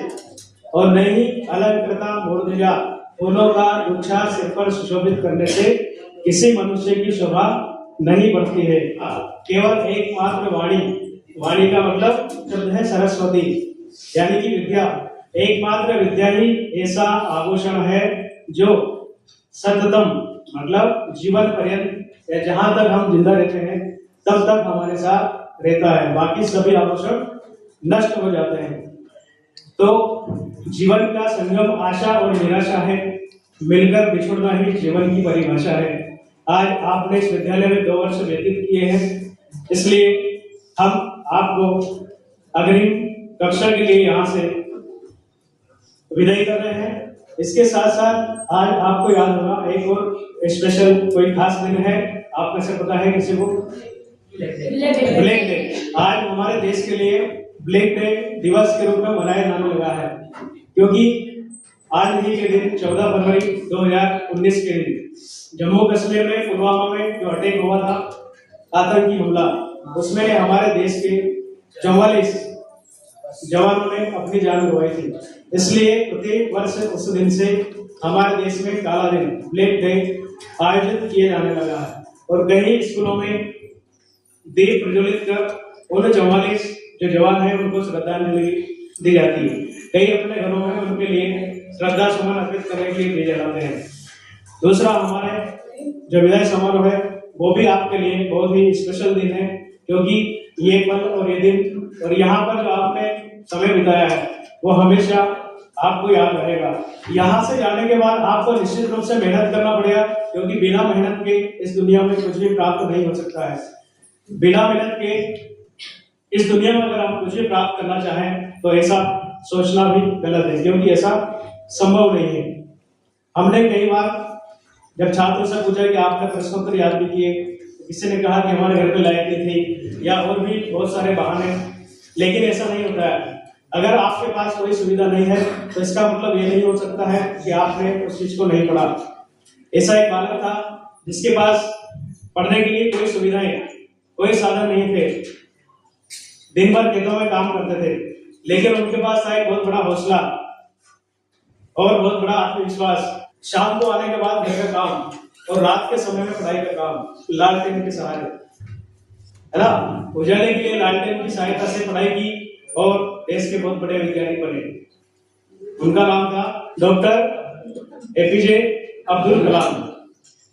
और न ही अलंकृता मूर्धजा, फूलों का गुच्छा सिर पर सुशोभित करने से किसी मनुष्य की शोभा नहीं बढ़ती है। केवल एकमात्र वाणी, वाणी का मतलब शब्द है सरस्वती, यानी कि विद्या। एकमात्र विद्या ही ऐसा आभूषण है जो सततम मतलब जीवन पर्यंत, जहां तक हम जिंदा रहते हैं तब तक हमारे साथ रहता है। बाकी सभी आभूषण नष्ट हो जाते हैं। तो जीवन का संगम आशा और निराशा है, मिलकर बिछुड़ना ही जीवन की परिभाषा है। आज आपने इस विद्यालय में 2 वर्ष व्यतीत किए हैं, इसलिए हम आपको अग्रिम कक्षा के लिए यहाँ से विदाई कर रहे हैं। इसके साथ साथ आज आपको याद होगा एक और स्पेशल कोई खास दिन है, आप में से पता है किसी को? Black day. आज हमारे देश के लिए ब्लैक डे दिवस के रूप में मनाया जाने लगा है, क्योंकि आज ही के दिन 14 फरवरी 2019 के दिन जम्मू कश्मीर में पुलवामा में जो अटैक हुआ था, आतंकी हमला, उसमें हमारे देश के 44 जवानों ने अपनी जान गंवाई थी। इसलिए प्रत्येक वर्ष उस दिन से हमारे देश में काला दिन ब्लैक डे आयोजित किया जाने लगा है, और कई स्कूलों में दीप प्रज्वलित कर उन 44 जो जवान हैं उनको श्रद्धांजलि दी जाती है। कई अपने घरों में उनके लिए श्रद्धा सुमन अर्पित करने के लिए दिए जाते हैं। दूसरा, हमारे जो विदाई समारोह है वो भी आपके लिए बहुत ही स्पेशल दिन है, क्योंकि ये पल और ये दिन और यहाँ पर जो आपने समय बिताया है वो हमेशा आपको याद रहेगा। यहाँ से जाने के बाद आपको निश्चित रूप से मेहनत करना पड़ेगा, क्योंकि बिना मेहनत के इस दुनिया में कुछ भी प्राप्त नहीं हो सकता है। बिना मेहनत के इस दुनिया में अगर आप कुछ भी प्राप्त करना चाहें तो ऐसा सोचना भी गलत है, क्योंकि ऐसा संभव नहीं है। हमने कई बार जब छात्रों से पूछा कि आपने प्रश्नोत्तर याद भी किए, किसी ने कहा कि हमारे घर पे लाइट नहीं थी, या और भी बहुत सारे बहाने, लेकिन ऐसा नहीं होता है। अगर आपके पास कोई सुविधा नहीं है तो इसका मतलब ये नहीं हो सकता है कि आपने उस चीज को नहीं पढ़ा। ऐसा एक बालक था जिसके पास पढ़ने के लिए कोई सुविधाएं, कोई साधन नहीं थे, दिन भर खेतों में काम करते थे, लेकिन उनके पास था एक बहुत बड़ा हौसला और बहुत बड़ा आत्मविश्वास। शाम को आने के बाद घर का काम और रात के समय में पढ़ाई का काम लालटेन के सहारे, है ना, उजाले के लिए लालटेन की सहायता से पढ़ाई की और देश के बहुत बड़े वैज्ञानिक बने। उनका नाम था डॉक्टर एपीजे अब्दुल कलाम।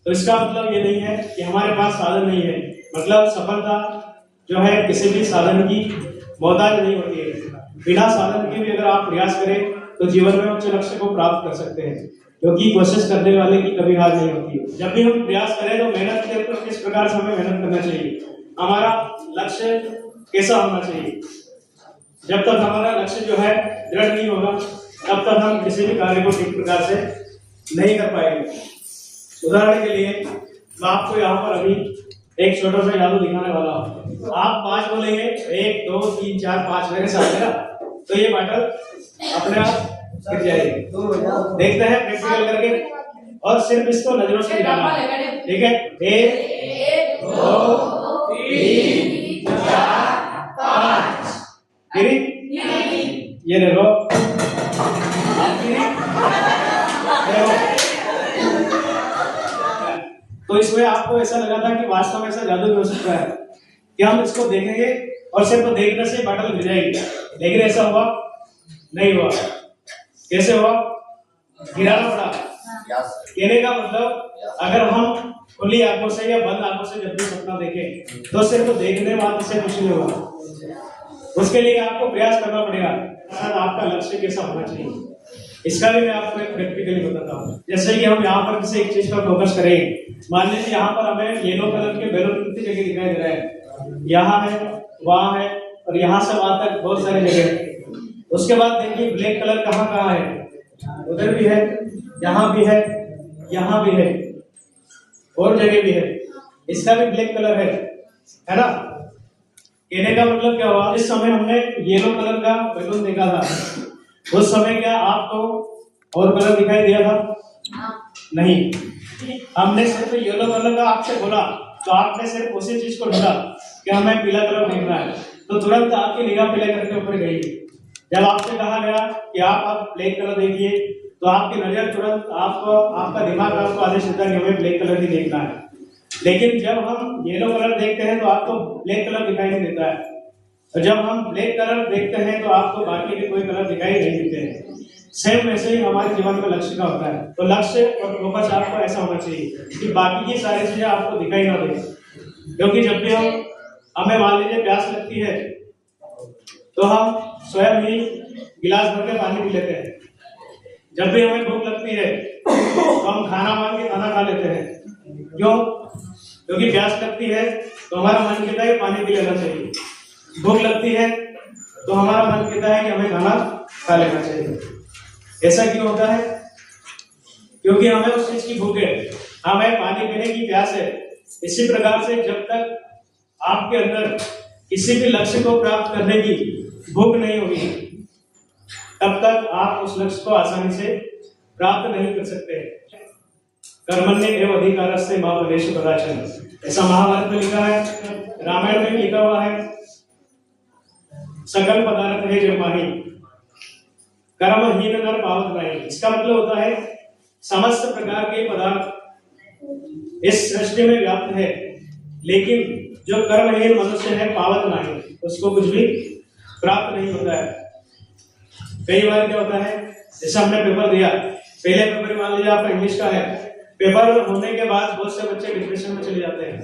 तो इसका मतलब ये नहीं है कि हमारे पास साधन नहीं है, मतलब सफलता जो है किसी भी साधन की मोहताज नहीं होती है। बिना साधन के भी अगर आप प्रयास करें तो जीवन में उच्च लक्ष्य को प्राप्त कर सकते हैं, क्योंकि कोशिश करने वाले की कभी हार नहीं होती है। जब भी हम प्रयास करें तो मेहनत के ऊपर किस प्रकार से हमें मेहनत करना चाहिए, हमारा लक्ष्य कैसा होना चाहिए। जब तक हमारा लक्ष्य जो है दृढ़ नहीं होगा तब तक हम किसी भी कार्य को ठीक प्रकार से नहीं कर पाएंगे। उदाहरण के लिए मैं आपको यहाँ पर अभी एक छोटा सा जादू दिखाने वाला हूँ। आप 5 बोलेंगे, 1 2 3 4 5 मेरे साथ है ना, तो ये बॉटल अपने आप गिर जाएगी। देखते हैं प्रैक्टिकल करके, और सिर्फ इसको नजरों से गिराना है, ठीक है। 1 2 3 4 5 गिरी, ये देखो आप गिरी। तो इसमें आपको ऐसा लगा था कि वास्तव में ऐसा जादू भी हो सकता है कि हम इसको देखेंगे और सिर्फ देखने से बाटल गिर जाएगी, लेकिन ऐसा हुआ नहीं हुआ। कैसे हुआ? गिराना पड़ा। कहने का मतलब अगर हम खुली आंखों से या बंद आंखों से जब भी सपना देखें तो सिर्फ देखने मात्र से कुछ नहीं होगा, उसके लिए आपको प्रयास करना पड़ेगा। आपका लक्ष्य कैसा होना चाहिए इसका भी मैं आपको एक प्रैक्टिकली बताता हूँ। जैसे कि हम यहाँ पर किसी एक चीज पर फोकस करेंगे, मान लीजिए यहाँ पर हमें येलो कलर के बैलून कितनी जगह दिखाई दे रहे हैं, यहाँ है, वहां है और यहाँ से वहां तक बहुत सारी जगह। उसके बाद देखिए ब्लैक कलर कहाँ कहाँ है, उधर भी है, यहाँ भी है, यहाँ भी है और जगह भी है, इसका भी ब्लैक कलर है ना। कहने का मतलब क्या हुआ, इस समय हमने येलो कलर का बैलून देखा था, उस समय क्या आपको और कलर दिखाई दिया था? नहीं। हमने सिर्फ येलो कलर का आपसे बोला तो आपने सिर्फ उसी चीज को ढूंढा कि हमें पीला कलर देखना है, तो तुरंत आपकी निगाह पीले कलर के ऊपर गई। जब आपसे कहा गया कि आप ब्लैक कलर देखिए तो आपकी नजर तुरंत आपको, आपका दिमाग आपको आदेश देता है कि हमें ब्लैक कलर ही देखना है। लेकिन जब हम येलो कलर देखते हैं तो आपको ब्लैक कलर दिखाई नहीं देता है, और जब हम ब्लैक कलर देखते हैं तो आपको बाकी के कोई कलर दिखाई नहीं देते हैं। सेम वैसे ही हमारे जीवन का लक्ष्य का होता है। तो लक्ष्य और फोकस आपको ऐसा होना चाहिए कि बाकी की सारी चीजें आपको दिखाई ना दे, क्योंकि जब भी हमें मान लीजिए प्यास लगती है तो हम स्वयं ही गिलास भर के पानी पी लेते हैं। जब भी हमें भूख लगती है तो हम खाना मान के खाना खा लेते हैं। क्यों? क्योंकि प्यास लगती है तो हमारा मन कहता है पानी पी लेना चाहिए, भूख लगती है तो हमारा मन कहता है कि हमें खाना खा लेना चाहिए। ऐसा क्यों होता है? क्योंकि हमें उस चीज की भूख है, हमें पानी पीने की प्यास है। इसी प्रकार से जब तक आपके अंदर किसी भी लक्ष्य को प्राप्त करने की भूख नहीं होगी तब तक आप उस लक्ष्य को आसानी से प्राप्त नहीं कर सकते। कर्मण्य एवं अधिकारस्ते मा फलेषु कदाचन, ऐसा महाभारत में लिखा है, रामायण में लिखा हुआ है, सकल पदार्थ है जन्माही कर्महीन नर पावत नहीं। इसका मतलब होता है समस्त प्रकार के पदार्थ इस सृष्टि में व्याप्त है, लेकिन जो कर्महीन मनुष्य है पावत नहीं, उसको कुछ भी प्राप्त नहीं होता है। कई बार क्या होता है, जैसे हमने पेपर दिया, पहले पेपर मान लीजिए आपका इंग्लिश का है, पेपर होने के बाद बहुत से बच्चे डिप्रेशन में चले जाते हैं।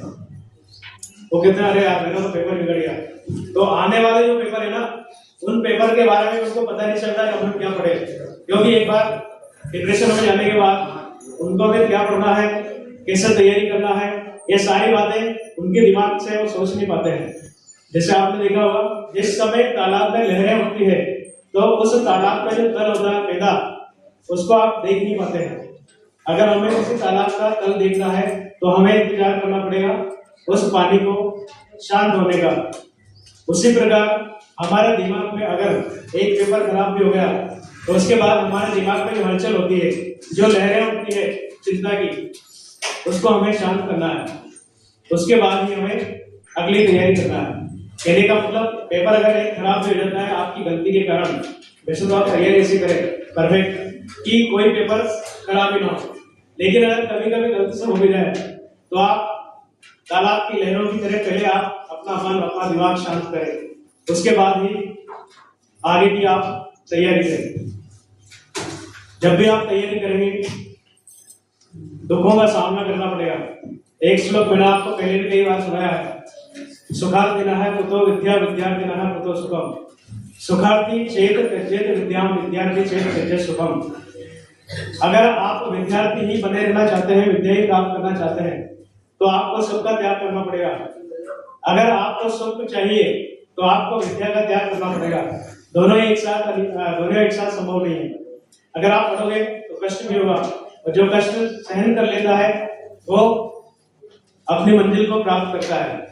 वो कहते हैं अरे यार मेरा तो पेपर बिगड़ गया। तो आने वाले जो पेपर है ना, उन पेपर के बारे में उनको पता नहीं चलता कि हम क्या पढ़े, क्योंकि एक बार डिप्रेशन में जाने के बाद उनको फिर क्या पढ़ना है, कैसे तैयारी करना है, ये सारी बातें उनके दिमाग से वो सोच नहीं पाते हैं। जैसे आपने देखा होगा, जिस समय तालाब में लहरें होती है तो उस तालाब में जो तल होता है पैदा, उसको आप देख नहीं पाते हैं। अगर हमें उसी तालाब का तल देखना है तो हमें इंतजार करना पड़ेगा उस पानी को शांत होने का। उसी प्रकार हमारे दिमाग में अगर एक पेपर खराब भी हो गया तो उसके बाद हमारे दिमाग में जो हलचल होती है, जो लहरें होती है चिंता की, उसको हमें शांत करना है। उसके बाद ही हमें अगली तैयारी करना है। कहने का मतलब पेपर अगर एक खराब भी हो जाता है आपकी गलती के कारण, वैसे तो आप तैयारी ऐसी करें परफेक्ट कि कोई पेपर खराब ही ना हो, लेकिन अगर कभी कभी गलती से हो भी जाए तो आप तालाब की लहरों की तरह पहले आप अपना मन, अपना दिमाग शांत करें, उसके बाद ही आगे की आप तैयारी करें। जब भी आप तैयारी करेंगे दुखों का सामना करना पड़ेगा। एक श्लोक मैंने आपको पहले भी कई बार सुनाया है, सुखार्थी न है कुतो विद्या, विद्यार्थी न है कुतो सुखम, सुखार्थी चेत त्यजेत विद्याम, विद्यार्थी चेत त्यजेत सुखम। अगर आप विद्यार्थी ही बने रहना चाहते हैं, विद्या ही प्राप्त करना चाहते हैं, तो आपको सुख का त्याग करना पड़ेगा। अगर आपको सुख चाहिए तो आपको विद्या का त्याग करना पड़ेगा। दोनों एक साथ संभव नहीं है। अगर आप पढ़ोगे तो कष्ट भी होगा, और जो कष्ट सहन कर लेता है वो अपनी मंजिल को प्राप्त करता है।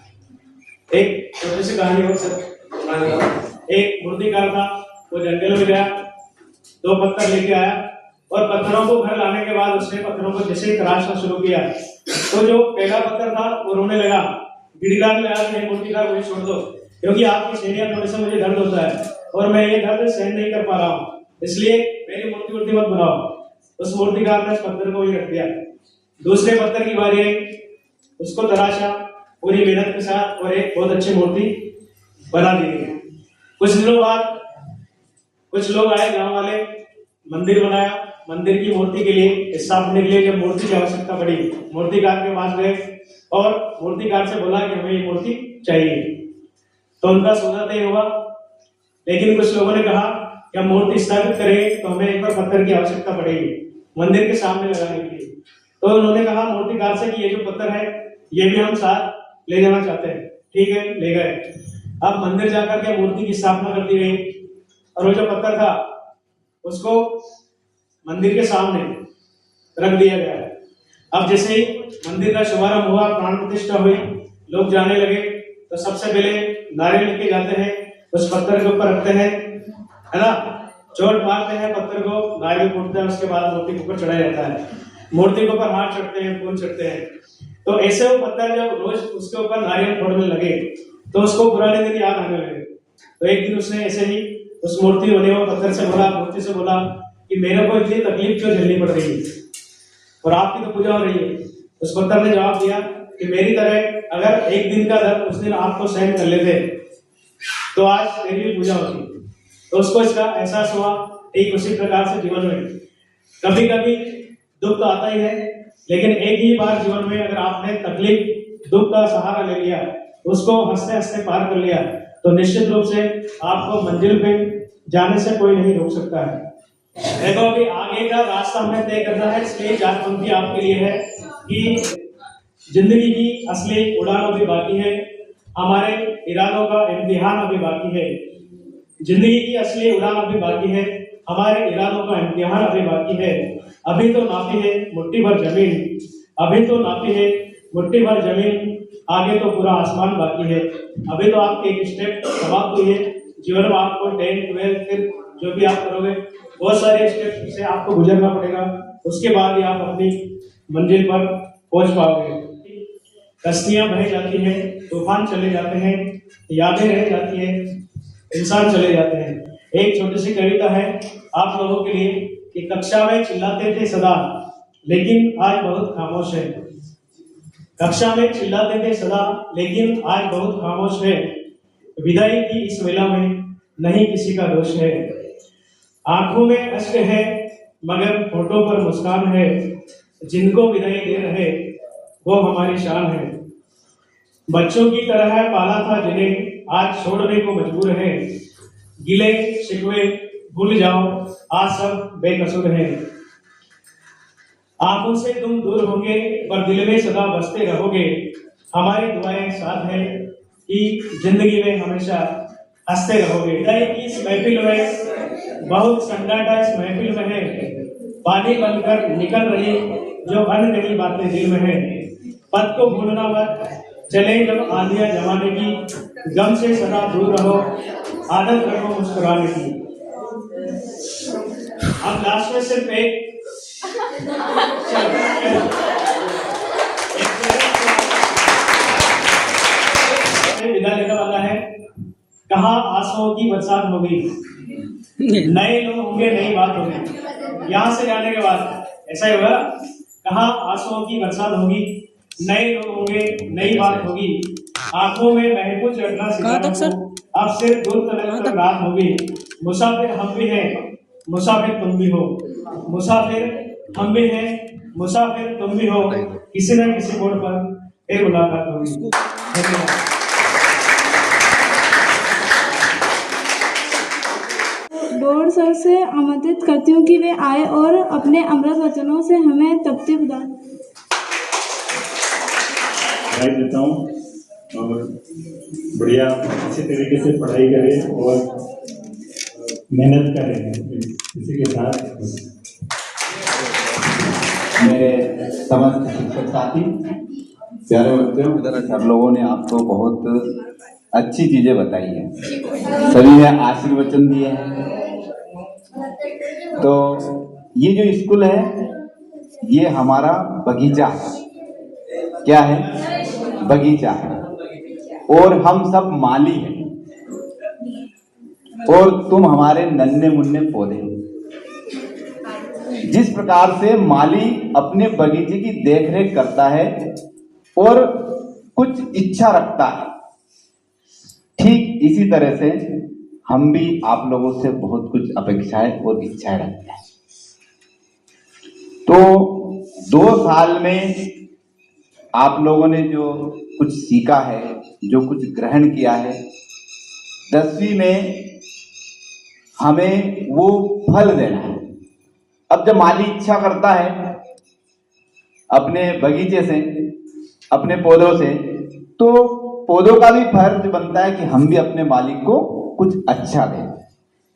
एक छोटी सी कहानी हो सकती। एक मूर्तिकार था, वो जंगल में गया, 2 पत्थर लेके आया और पत्थरों को घर लाने के बाद उसने पत्थरों को जैसे ही तराशना शुरू किया तो जो पहला पत्थर था वो रोने लगा, गिड़गिड़ाने लगा कि मूर्तिकार मुझे छोड़ दो, क्योंकि आपकी सीढ़ियां थोड़े से मुझे दर्द होता है और मैं ये दर्द सहन नहीं कर पा रहा हूँ, इसलिए मेरी मूर्ति मत बनाओ। उस मूर्तिकार ने उस पत्थर को ही रख दिया। दूसरे पत्थर की बारी आई, उसको तराशा पूरी मेहनत के साथ और एक बहुत अच्छी मूर्ति बना दी गई। कुछ दिनों बाद कुछ लोग आए, गांव वाले, मंदिर बनाया। मंदिर की मूर्ति के लिए स्थापना के लिए जब मूर्ति की आवश्यकता पड़ी, मूर्तिकार के पास गए और मूर्तिकार से बोला कि हमें ये मूर्ति चाहिए। तो उनका सौदा तय हुआ, लेकिन कुछ लोगों ने कहा कि हम मूर्ति स्थापित करेंगे तो हमें एक बार पत्थर की आवश्यकता पड़ेगी मंदिर के सामने लगाने के लिए। तो उन्होंने कहा मूर्तिकार से कि ये जो पत्थर है ये भी हम साथ ले जाना चाहते हैं। ठीक है, ले गए। अब मंदिर जाकर के मूर्ति की स्थापना कर दी गई और वो जो पत्थर था उसको मंदिर के सामने रख दिया गया। अब जैसे ही मंदिर का शुभारंभ हुआ, प्राण प्रतिष्ठा हुई, लोग जाने लगे, तो सबसे पहले नारियल लेके जाते हैं, उस पत्थर के ऊपर रखते हैं, है ना, चोट मारते हैं पत्थर को, नारियल फूटता है, उसके बाद मूर्ति के ऊपर चढ़ाया जाता है। मूर्ति के ऊपर हाथ चढ़ते हैं, फूल चढ़ते हैं। तो ऐसे वो पत्थर जब रोज उसके ऊपर नारियल फोड़ने लगे तो उसको पुराने दिन याद आने लगे। तो एक दिन उसने ऐसे ही उस मूर्ति बने हुए पत्थर से बोला, मूर्ति से बोला कि मेरे को इतनी तकलीफ क्यों झेलनी पड़ रही है और आपकी तो पूजा हो रही है। उस पत्थर ने जवाब दिया कि मेरी तरह अगर एक दिन का दर्द उस दिन आपको सहन कर लेते तो आज मेरी भी पूजा होती। तो उसको इसका एहसास हुआ। ठीक उसी प्रकार से जीवन में कभी कभी दुख तो आता ही है, लेकिन एक ही बार जीवन में अगर आपने तकलीफ, दुख का सहारा ले लिया, उसको हंसते हंसते पार कर लिया, तो निश्चित रूप से आपको मंजिल पे जाने से कोई नहीं रोक सकता है। देखो अभी आगे का रास्ता हमें तय करना है, इसलिए चार पंक्ति आपके लिए है कि जिंदगी की असली उड़ान अभी बाकी है, हमारे इरादों का इम्तिहान अभी बाकी है। जिंदगी की असली उड़ान अभी बाकी है, हमारे इरादों का इम्तिहान अभी बाकी है। अभी तो नापी है मुट्ठी भर जमीन, अभी तो नापी है मुट्ठी भर जमीन, आगे तो पूरा आसमान बाकी है। अभी तो आपके एक स्टेप समाप्त हुई है जीवन में, आपको 10, 12 फिर जो भी आप करोगे बहुत सारे स्टेप से आपको गुजरना पड़ेगा, उसके बाद ही आप अपनी मंजिल पर पहुंच पाओगे। कश्तियां बह जाती हैं, तूफान चले जाते हैं, यादें रह जाती हैं, इंसान चले जाते हैं। एक छोटी सी कविता है आप लोगों के लिए कि कक्षा में चिल्लाते थे सदा लेकिन आज बहुत खामोश है। कक्षा में चिल्लाते थे सदा लेकिन आज बहुत खामोश है। विदाई की इस वेला में नहीं किसी का दोष है। आंखों में अश्क है मगर होठों पर मुस्कान है। जिनको विदाई दे रहे वो हमारी शान है। बच्चों की तरह पाला था जिन्हें आज छोड़ने को मजबूर है। गिले शिकवे भूल जाओ आज सब बेकसूर है। आंखों से तुम दूर होंगे पर दिल में सदा बसते रहोगे। हमारी दुआएं साथ है कि जिंदगी में हमेशा हंसते रहोगे। विदाई की इस महफिल में बहुत सन्नाटा इस महफिल में है। पानी बनकर निकल रही जो अनकही बातें दिल में है। पद को भूलना मत चले जब आंधियां जमाने की। गम से सदा दूर रहो आदत रखो मुस्कुराने की। अब लास्ट में सिर्फ एक विदा लेने वाला है। कहाँ आंसुओं की बरसात होगी, नए लोग होंगे, नई बात होगी। यहाँ से जाने के बाद ऐसा ही होगा। कहाँ आंसुओं की बरसात होगी, नए लोग होंगे, नई बात होगी। आंखों में महफूज रखना सिखाना हो, अब सिर्फ दूर तलक तक रात होगी। मुसाफिर हम भी हैं, मुसाफिर तुम भी हो। मुसाफिर हम भी हैं, मुसाफिर तुम भी हो। किसी न किसी मोड़ पर फिर मुलाकात होगी। धन्यवाद। बोर्ड सर से आमंत्रित करती हूँ कि वे आए और अपने अमृत वचनों से हमें तृप्ति प्रदान देता हूँ और बढ़िया अच्छे तरीके से पढ़ाई करें और मेहनत करें इसी के साथ। मेरे समस्त शिक्षक साथी, प्यारे बच्चों, सब लोगों ने आपको बहुत अच्छी चीजें बताई हैं, सभी ने आशीर्वचन दिए हैं। तो ये जो स्कूल है ये हमारा बगीचा है। क्या है? बगीचा है और हम सब माली हैं और तुम हमारे नन्हे मुन्ने पौधे हो। जिस प्रकार से माली अपने बगीचे की देखरेख करता है और कुछ इच्छा रखता है, ठीक इसी तरह से हम भी आप लोगों से बहुत कुछ अपेक्षाएं और इच्छाएं रखते हैं। तो 2 साल में आप लोगों ने जो कुछ सीखा है, जो कुछ ग्रहण किया है, 10वीं में हमें वो फल देना है। अब जब माली इच्छा करता है अपने बगीचे से, अपने पौधों से, तो पौधों का भी फर्ज बनता है कि हम भी अपने मालिक को कुछ अच्छा दें।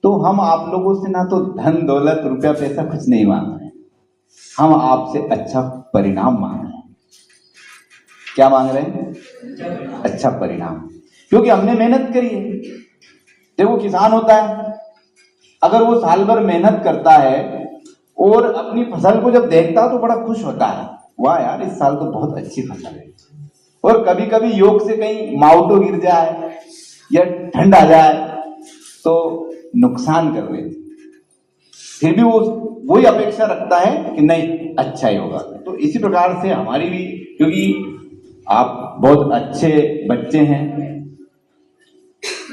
तो हम आप लोगों से ना तो धन दौलत रुपया पैसा कुछ नहीं मांग रहे, हम आपसे अच्छा परिणाम मांग रहे हैं। क्या मांग रहे हैं? अच्छा परिणाम, क्योंकि हमने मेहनत करी है। देखो किसान होता है, अगर वो साल भर मेहनत करता है और अपनी फसल को जब देखता है तो बड़ा खुश होता है, वाह यार इस साल तो बहुत अच्छी फसल है। और कभी कभी योग से कहीं मावटो गिर जाए या ठंड आ जाए तो नुकसान कर देती, फिर भी वो वही अपेक्षा रखता है कि नहीं अच्छा ही होगा। तो इसी प्रकार से हमारी भी, क्योंकि आप बहुत अच्छे बच्चे हैं,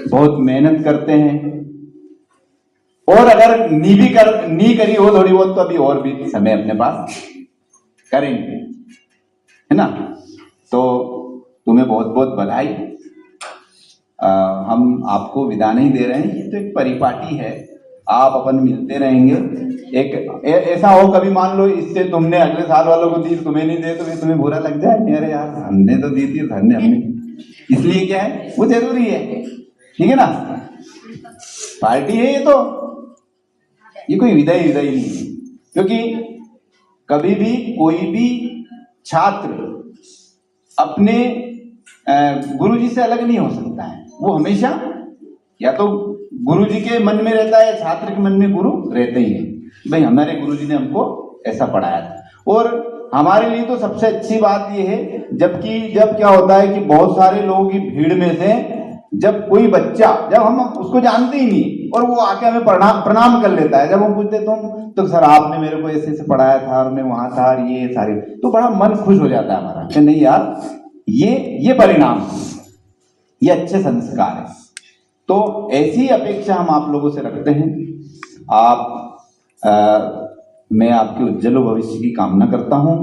बहुत मेहनत करते हैं, और अगर नी करी हो थोड़ी बहुत तो अभी और भी समय अपने पास करेंगे, है ना। तो तुम्हें बहुत बहुत बधाई। हम आपको विदा नहीं दे रहे हैं, ये तो एक परिपाटी है, आप अपन मिलते रहेंगे। एक ऐसा हो कभी मान लो इससे तुमने अगले साल वालों को दी, तुम्हें नहीं दे तो फिर तुम्हें बुरा लग जाए, अरे यार हमने तो दी थी, हमने इसलिए क्या है वो जरूरी है, ठीक है ना। पार्टी है ये कोई विदाई नहीं है, क्योंकि कभी भी कोई भी छात्र अपने गुरुजी से अलग नहीं हो सकता है। वो हमेशा या तो गुरुजी के मन में रहता है, छात्र के मन में गुरु रहते ही है। भाई हमारे गुरुजी ने हमको ऐसा पढ़ाया था। और हमारे लिए तो सबसे अच्छी बात ये है, जब क्या होता है कि बहुत सारे लोगों की भीड़ में से जब कोई बच्चा, जब हम उसको जानते ही नहीं और वो आके हमें प्रणाम कर लेता है, जब हम पूछते तो सर आपने मेरे को ऐसे पढ़ाया था और मैं वहां था, ये सारे, तो बड़ा मन खुश हो जाता है हमारा कि नहीं यार ये परिणाम, ये अच्छे संस्कार है। तो ऐसी अपेक्षा हम आप लोगों से रखते हैं। मैं आपके उज्जवल भविष्य की कामना करता हूं।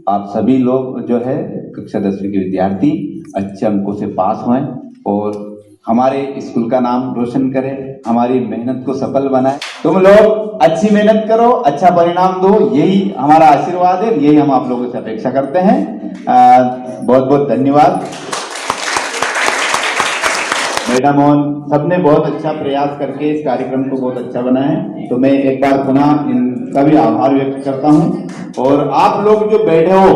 आप सभी लोग जो है कक्षा 10वीं के विद्यार्थी अच्छे अंकों से पास हों और हमारे स्कूल का नाम रोशन करें, हमारी मेहनत को सफल बनाए। तुम लोग अच्छी मेहनत करो, अच्छा परिणाम दो, यही हमारा आशीर्वाद है, यही हम आप लोगों से अपेक्षा करते हैं। बहुत बहुत धन्यवाद। मैडम और सबने बहुत अच्छा प्रयास करके इस कार्यक्रम को बहुत अच्छा बनाया है, तो मैं एक बार पुनः इनका भी आभार व्यक्त करता हूं। और आप लोग जो बैठे हो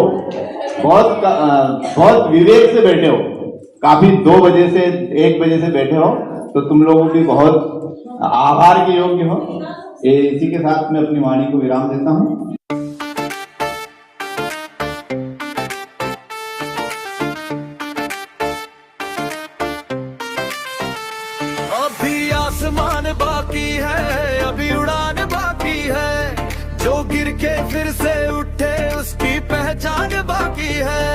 बहुत विवेक से बैठे हो, काफी 2 बजे से 1 बजे से बैठे हो, तो तुम लोगों की बहुत आभार के योग्य हो। इसी के साथ मैं अपनी वाणी को विराम देता हूं। अभी आसमान बाकी है, अभी उड़ान बाकी है, जो गिर के फिर से उठे उसकी पहचान बाकी है।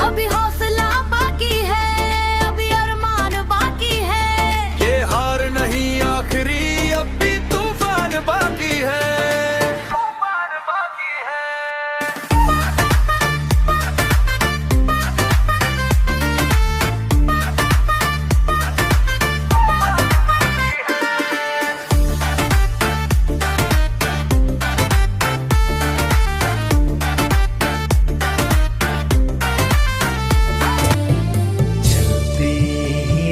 अभी हौसला बाकी है, अभी अरमान बाकी है, ये हार नहीं आखिरी, अब भी तूफान बाकी है।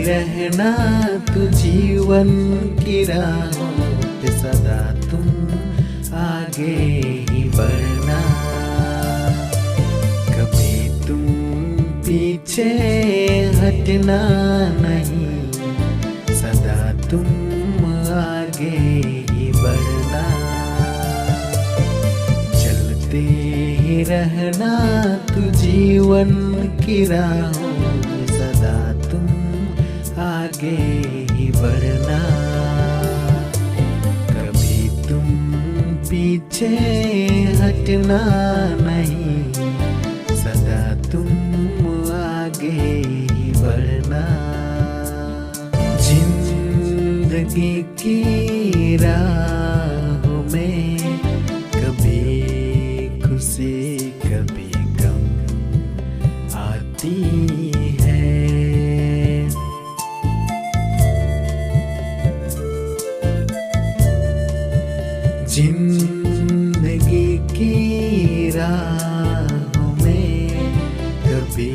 रहना तू जीवन की राहों पे सदा तुम आगे ही बढ़ना, कभी तुम पीछे हटना नहीं, सदा तुम आगे ही बढ़ना। चलते ही रहना तू जीवन की राहों पे सदा तुम आगे ही बढ़ना, कभी तुम पीछे हटना नहीं, सदा तुम आगे ही बढ़ना। जिंदगी की राहों में कभी खुशी कभी गम आती है। जिंदगी की राहों में कभी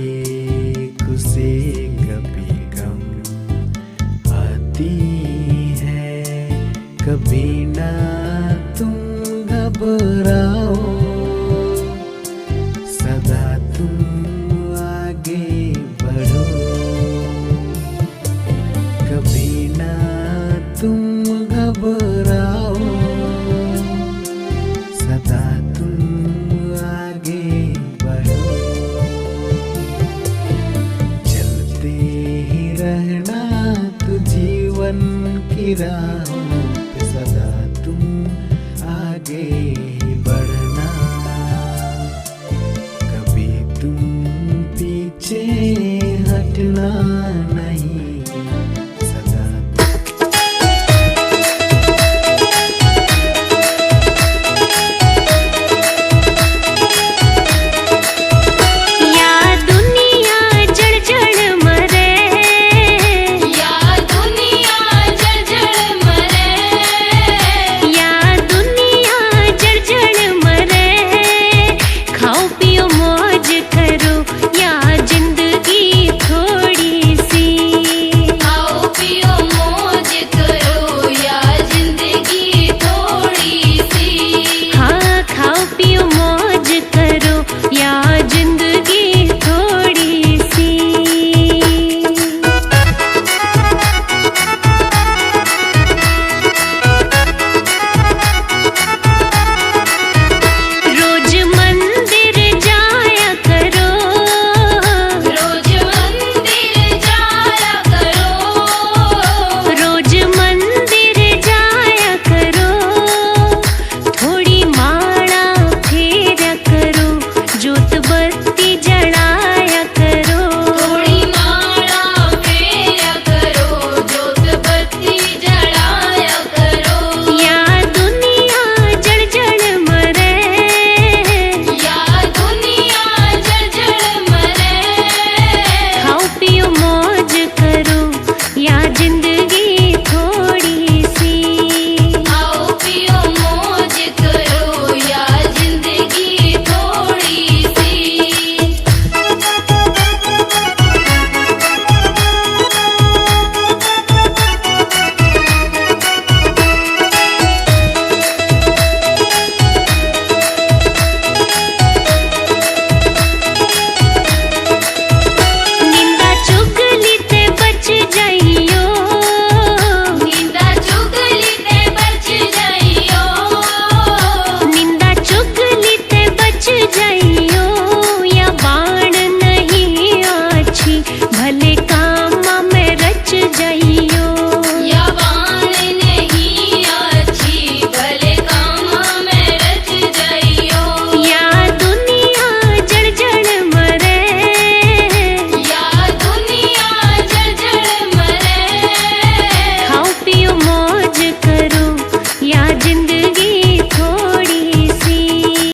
खुशी कभी गम आती है। कभी ना तुम घबराओ, सदा तुम आगे बढ़ो। कभी ना तुम घबराओ, सदा तुम आगे बढ़ो। चलते ही रहना तो जीवन की राहों पे, सदा तुम आगे ही बढ़ना। कभी तुम पीछे हटना नहीं।